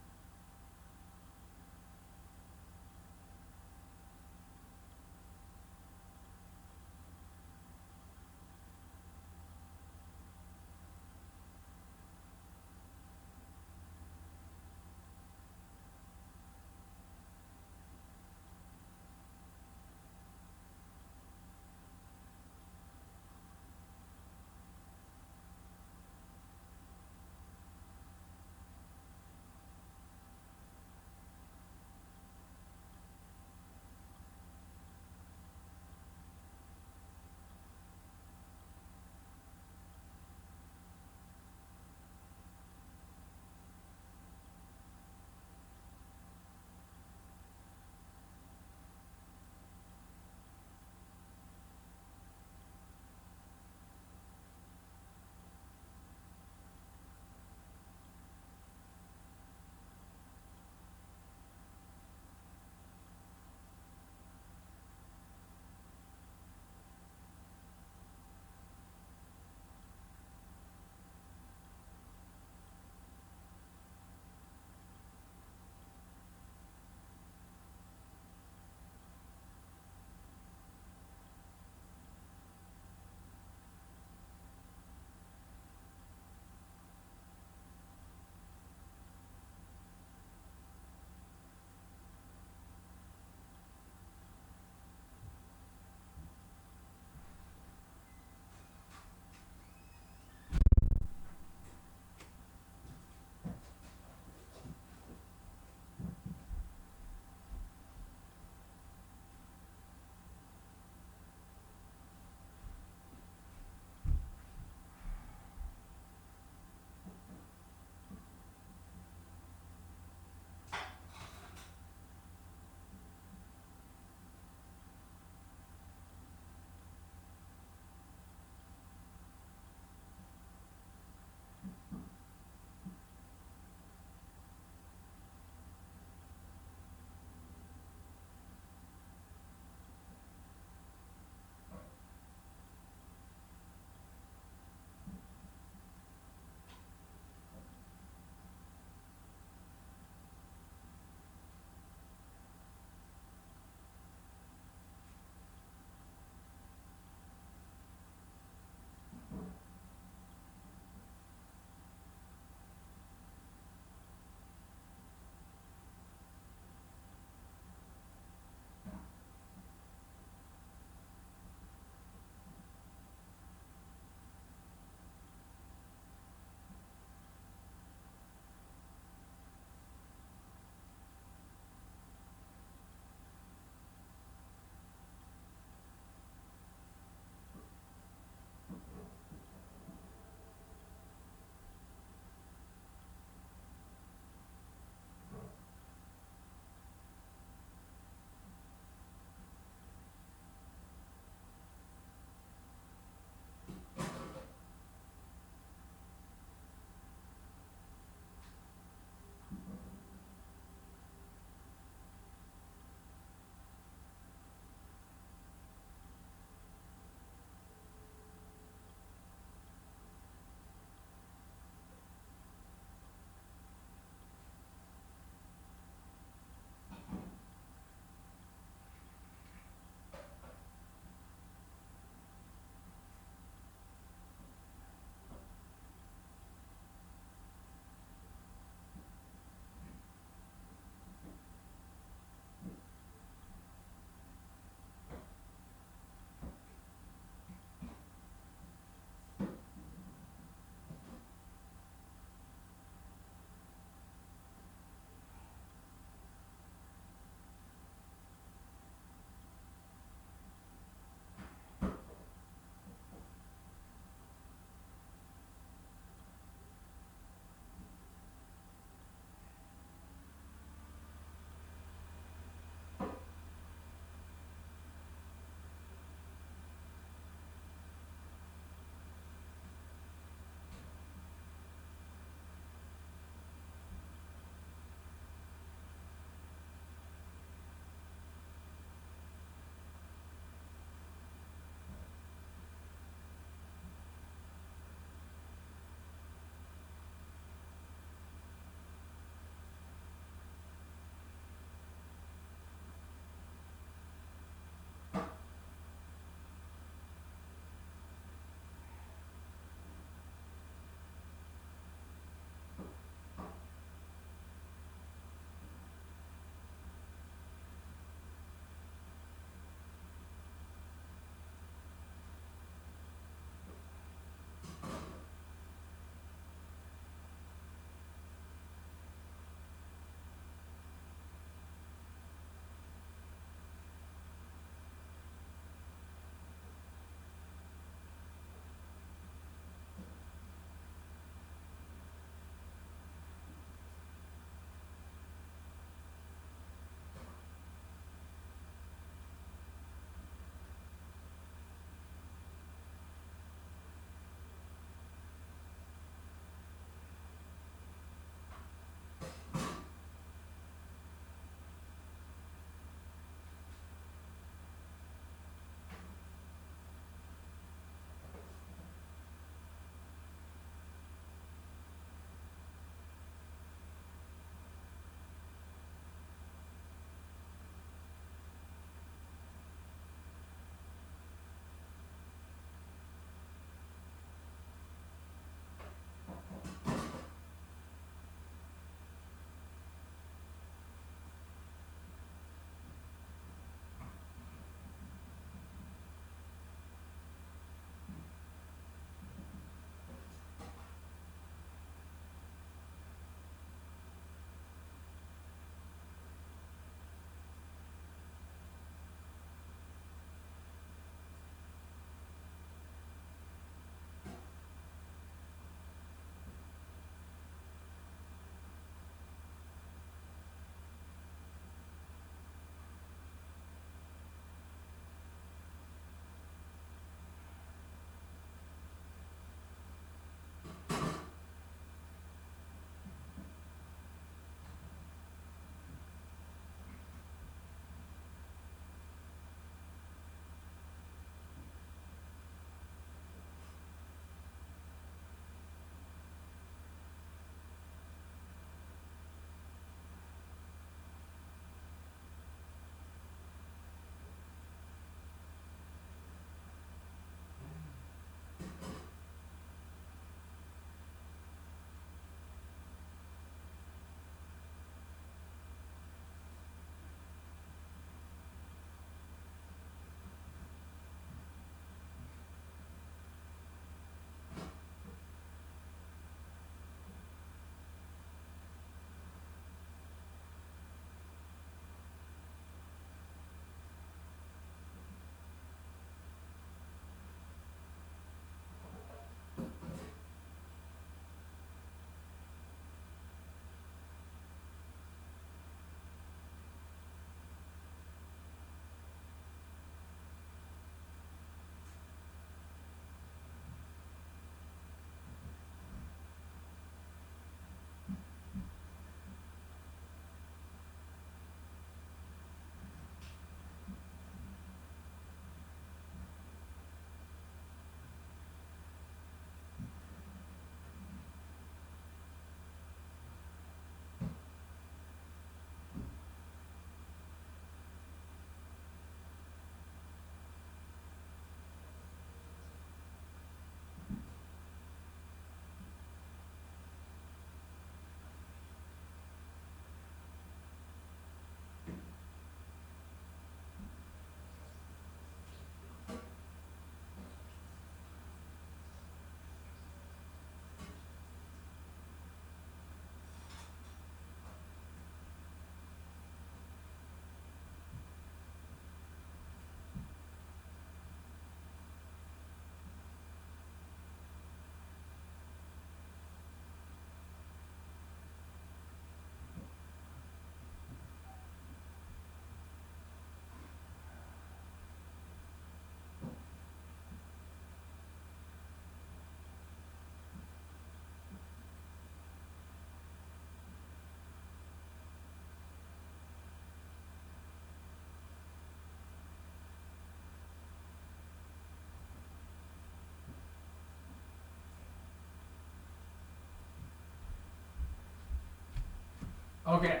Okay.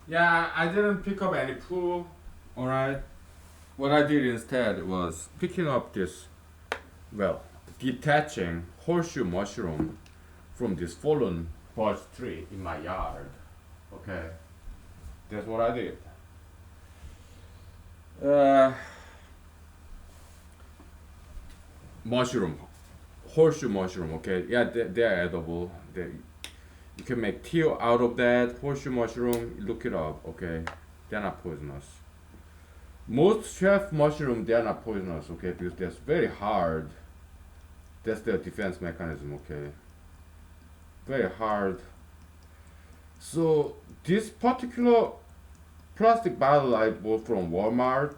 Yeah, I didn't pick up any poo. Alright. What I did instead was picking up this, well, detaching horseshoe mushroom from this fallen birch tree in my yard. Okay. That's what I did. Uh, mushroom, horseshoe mushroom. Okay. Yeah, they're edible. You can make tea out of that. Horseshoe mushroom, look it up. Okay. They're not poisonous. Most chef mushroom, they are not poisonous. Okay, because that's very hard. That's their defense mechanism. Okay. Very hard. So this particular plastic bottle I bought from Walmart,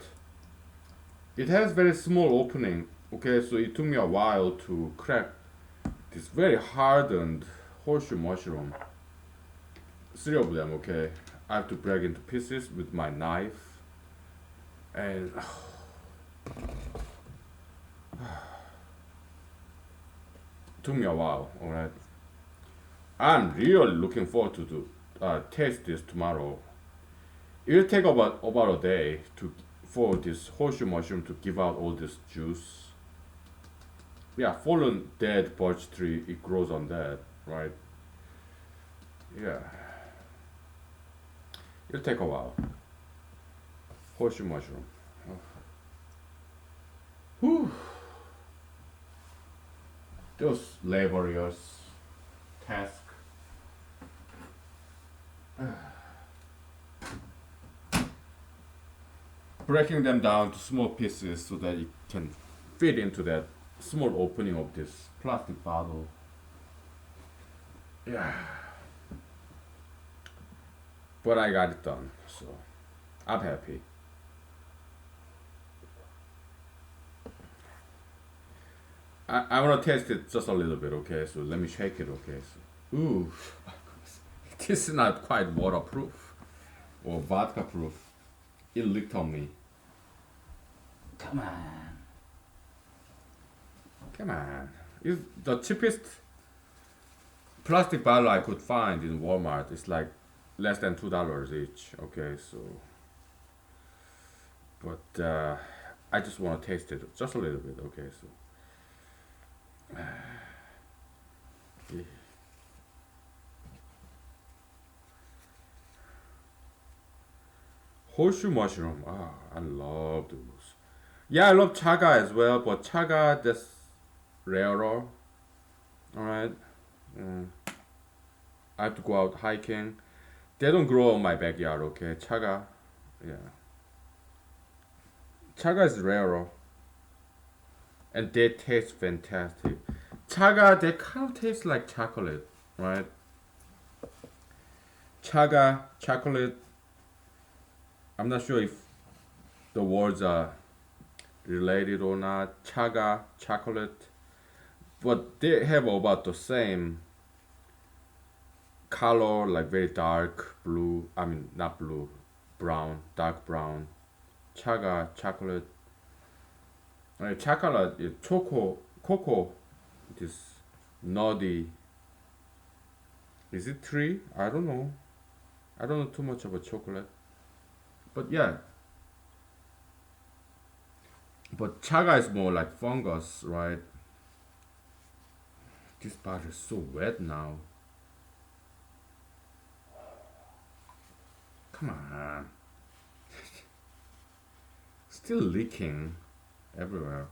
it has very small opening. Okay, so it took me a while to crack this very hardened horseshoe mushroom. Three of them. Okay, I have to break into pieces with my knife, and took me a while. All right, I'm really looking forward to taste this tomorrow. It will take about a day to for this horseshoe mushroom to give out all this juice. Yeah, fallen dead birch tree, it grows on that, right? Yeah, it'll take a while. Horseshoe mushroom. Whew. Those laborious task. Breaking them down to small pieces so that it can fit into that small opening of this plastic bottle. Yeah. But I got it done, so I'm happy. I want to taste it just a little bit, okay? So let me shake it, okay? So, ooh, this is not quite waterproof or vodka proof. It leaked on me. Come on. Come on. It's the cheapest plastic bottle I could find in Walmart. It's like less than $2 each. Okay, so, but I just want to taste it just a little bit. Okay, so. Yeah. Horseshoe mushroom. Ah, I love those. Yeah, I love chaga as well, but chaga that's rarer. All right. Mm. I have to go out hiking. They don't grow in my backyard. Okay, chaga. Yeah, chaga is rarer, and they taste fantastic. Chaga, they kind of taste like chocolate, right? Chaga, chocolate. I'm not sure if the words are related or not. Chaga, chocolate, but they have about the same color, like very dark blue. I mean, not blue, brown, dark brown. Chaga, chocolate. Chocolate, choco, cocoa. This nutty. Is it three? I don't know. I don't know too much about chocolate. But yeah, but chaga is more like fungus, right? This part is so wet now. Come on. Still leaking everywhere.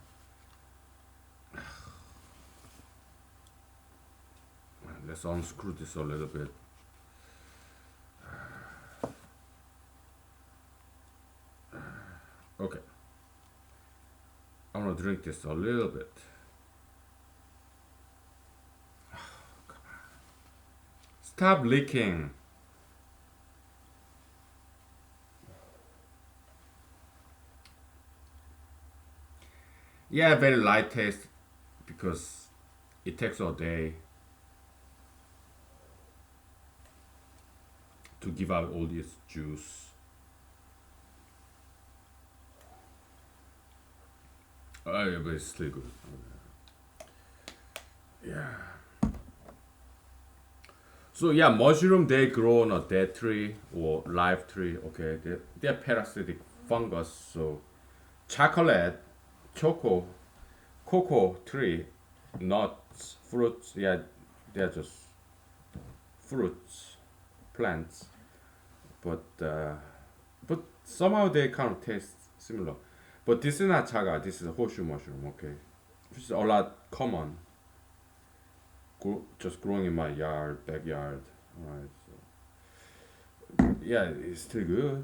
Let's unscrew this a little bit. Okay. I'm gonna drink this a little bit. Stop leaking. Yeah, very light taste because it takes a day to give out all this juice. Oh, yeah, but it's still good. Yeah. So yeah, mushroom they grow on a dead tree or live tree. Okay, they're parasitic fungus. So chocolate, choco, cocoa tree, nuts, fruits. Yeah, they're just fruits, plants. But somehow they kind of taste similar. But this is not chaga. This is a horseshoe mushroom. Okay, which is a lot common. Just growing in my yard, backyard. Alright, so yeah, it's still good.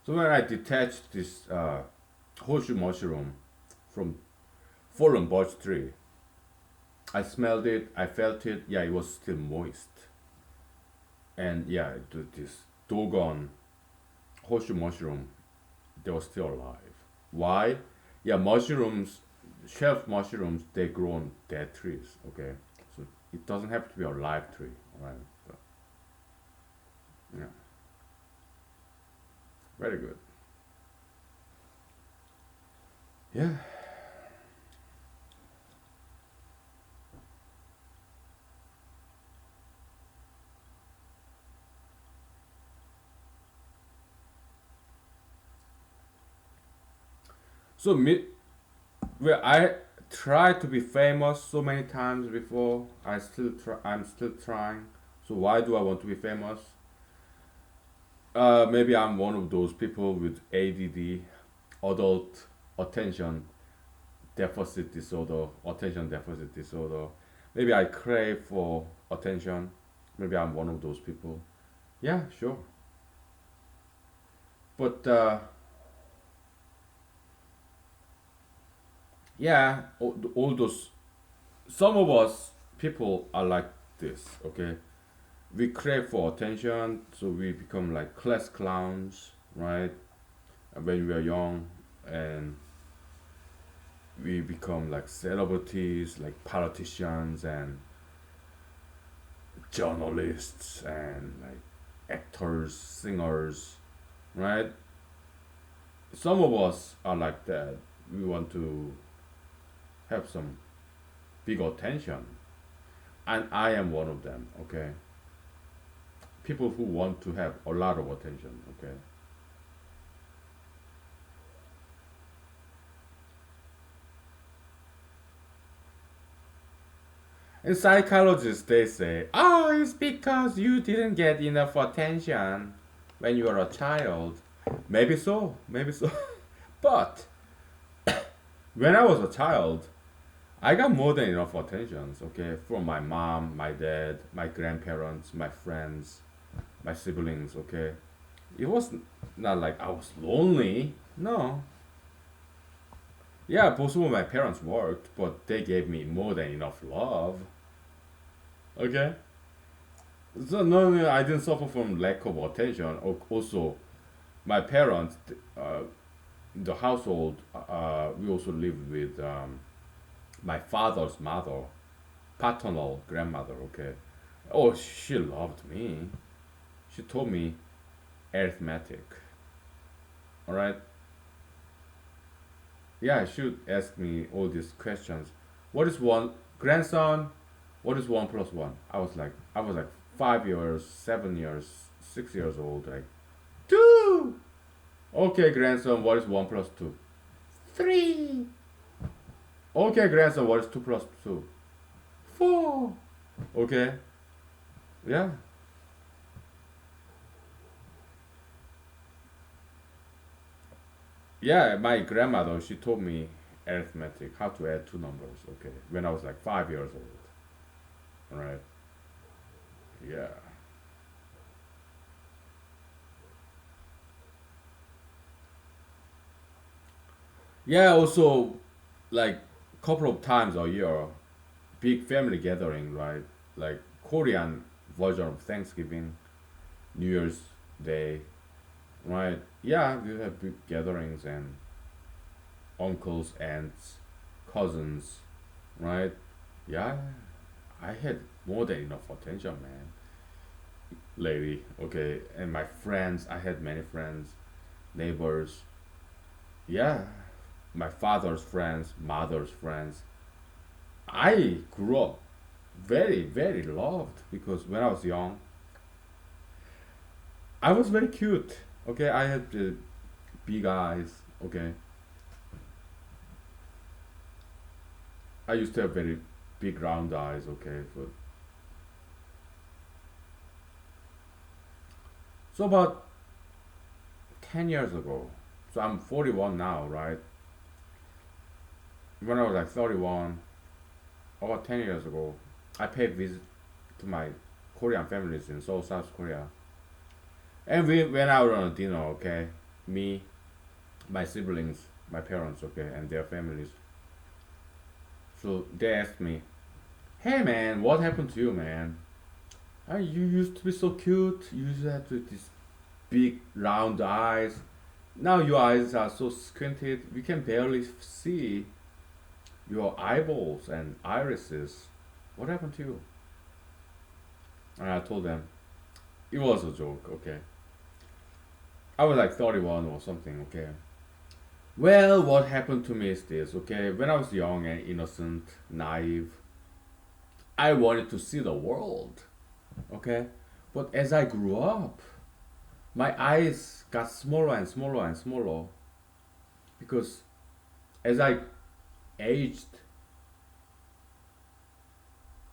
So when I detached this horseshoe mushroom from fallen birch tree, I smelled it, I felt it. Yeah, it was still moist, and yeah, this doggone horseshoe mushroom, they were still alive. Why? Yeah, mushrooms, shelf mushrooms, they grow on dead trees. Okay, so it doesn't have to be a live tree. Alright, so, yeah, very good. Yeah. So me, well, I tried to be famous so many times before. I'm still trying. So why do I want to be famous? Maybe I'm one of those people with ADD, adult attention deficit disorder, attention deficit disorder. Maybe I crave for attention. Maybe I'm one of those people. Yeah, sure. But yeah, all those. Some of us people are like this. Okay, we crave for attention, so we become like class clowns, right? When we are young, and we become like celebrities, like politicians and journalists and like actors, singers, right? Some of us are like that. We want to have some big attention, and I am one of them. Okay, people who want to have a lot of attention. Okay, and psychologists they say, oh, it's because you didn't get enough attention when you were a child. Maybe so, maybe so. But when I was a child, I got more than enough attentions, okay, from my mom, my dad, my grandparents, my friends, my siblings, okay. It was not like I was lonely. No. Yeah, both of my parents worked, but they gave me more than enough love. Okay. So no, no, I didn't suffer from lack of attention. Also, my parents, the household, we also lived with my father's mother, paternal grandmother. Okay. Oh, she loved me. She told me arithmetic. All right. Yeah, she would ask me all these questions. What is one grandson? What is one plus one? I was like 5 years, 7 years, 6 years old. Like two. Okay, grandson. What is one plus two? Three. Okay, grandson. What is two plus two? Four. Okay. Yeah. Yeah. My grandmother. She told me arithmetic, how to add two numbers. Okay. When I was like 5 years old. All right. Yeah. Yeah, also like couple of times a year, big family gathering, right? Like Korean version of Thanksgiving, New Year's Day, right? Yeah, we have big gatherings and uncles, aunts, cousins, right? Yeah, I had more than enough attention, man. lady, okay, and my friends. I had many friends, neighbors. Yeah, my father's friends, mother's friends. I grew up very, very loved because when I was young, I was very cute. Okay, I had big eyes. Okay, I used to have very big round eyes. Okay, so about 10 years ago. So I'm 41 now, right? When I was like 31, about 10 years ago, I paid visit to my Korean families in Seoul, South Korea, and we went out on a dinner. Okay, me, my siblings, my parents, okay, and their families. So they asked me, "Hey man, what happened to you, man? You used to be so cute. You used to have these big round eyes. Now your eyes are so squinted. We can barely see your eyeballs and irises. What happened to you?" And I told them it was a joke. Okay, I was like 31 or something. Okay. Well, what happened to me is this. Okay, when I was young and innocent, naive, I wanted to see the world. Okay, but as I grew up, my eyes got smaller and smaller and smaller because as I aged,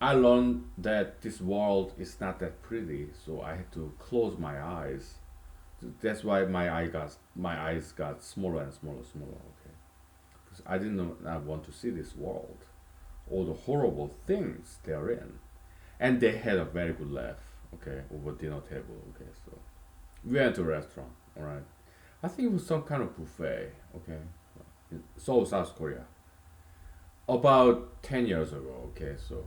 I learned that this world is not that pretty, so I had to close my eyes. That's why my eyes got smaller and smaller, smaller. Okay, because I didn't know, I want to see this world, all the horrible things they're in, and they had a very good laugh. Okay, over dinner table. Okay, so we went to a restaurant. All right, I think it was some kind of buffet. Okay, in Seoul, South Korea, about 10 years ago. Okay, so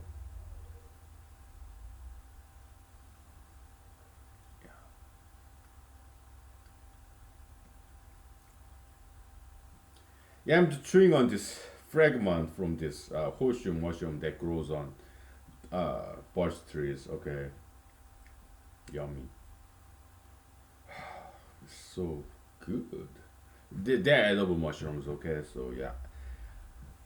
yeah, I'm chewing on this fragment from this horseshoe mushroom that grows on birch trees. Okay, yummy, so good. They're edible mushrooms. Okay, so yeah,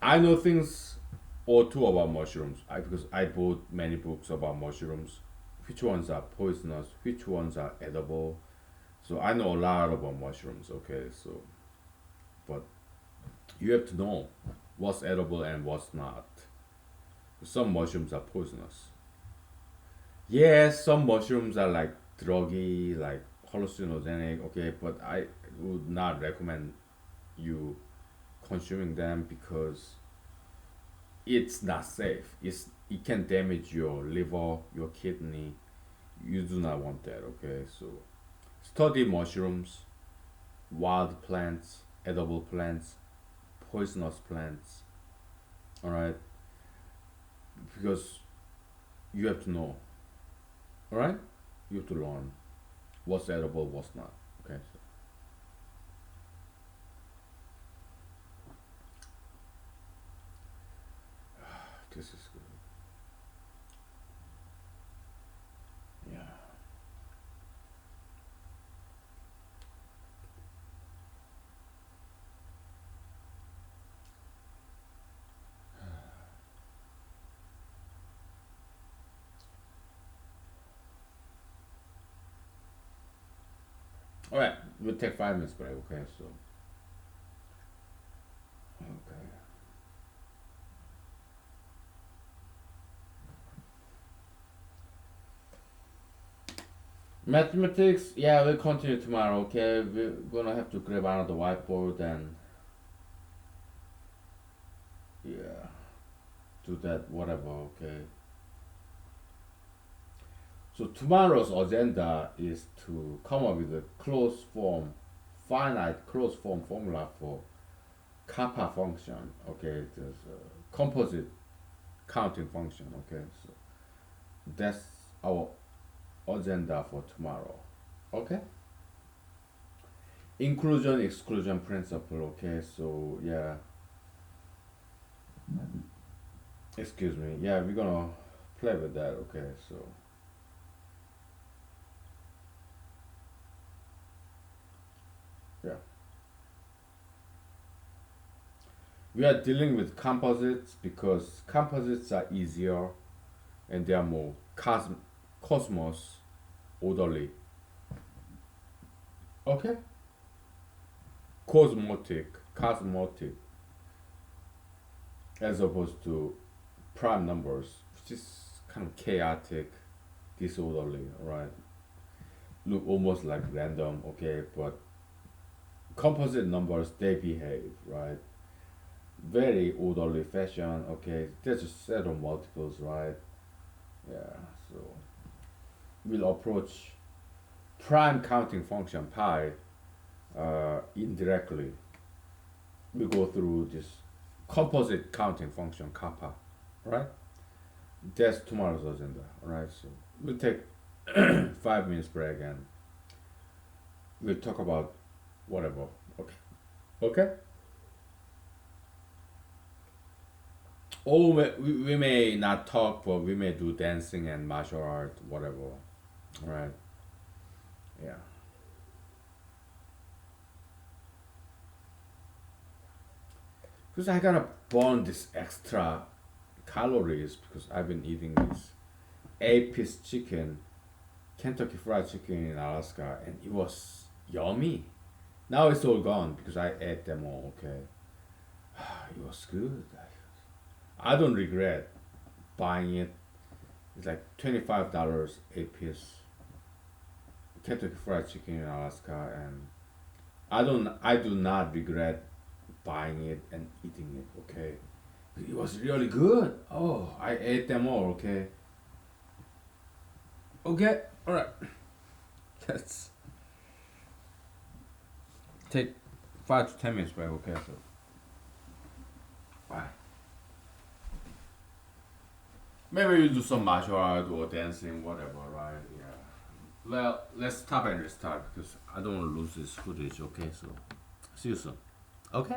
I know things or two about mushrooms. Because I bought many books about mushrooms. Which ones are poisonous? Which ones are edible? So I know a lot about mushrooms. Okay, so but you have to know what's edible and what's not. Some mushrooms are poisonous. Yes, some mushrooms are like druggy, like hallucinogenic. Okay, but I would not recommend you consuming them because it's not safe. It can damage your liver, your kidney. You do not want that. Okay, so study mushrooms, wild plants, edible plants, poisonous plants. All right, because you have to know. All right, you have to learn what's edible, what's not. Okay, so this is good. Yeah. All right, we'll take 5 minutes break. Okay, so okay. Mathematics, yeah, we'll continue tomorrow. Okay, we're gonna have to grab another whiteboard and yeah, do that whatever. Okay. So tomorrow's agenda is to come up with a closed form, finite closed form formula for kappa function. Okay, there's a composite counting function. Okay, so that's our agenda for tomorrow. Okay, inclusion exclusion principle. Okay, so yeah, excuse me. Yeah, we're gonna play with that. Okay, so We are dealing with composites because composites are easier and they are more cosmos orderly. Okay? Cosmotic, as opposed to prime numbers, which is kind of chaotic, disorderly, right? Look almost like random, okay? But composite numbers, they behave, right? Very orderly fashion, okay? There's a set of multiples, right? Yeah, so we'll approach prime counting function pi indirectly. We go through this composite counting function kappa, right? That's tomorrow's agenda, right? So we'll take 5 minutes break and we'll talk about whatever. Okay. Okay. Or we may not talk, but we may do dancing and martial art, whatever. Right? Yeah. Because I gotta burn this extra calories because I've been eating this 8 piece chicken, Kentucky Fried Chicken in Alaska, and it was yummy. Now it's all gone because I ate them all. Okay, it was good. I don't regret buying it. It's like $25 8 piece Kentucky Fried Chicken in Alaska, and I do not regret buying it and eating it. Okay, it was really good. Oh, I ate them all. Okay. Okay. All right. Let's take 5 to 10 minutes break. Okay. So bye. Maybe you do some martial art or dancing, whatever. Right? Yeah. Well, let's stop and restart because I don't want to lose this footage. Okay. So see you soon. Okay.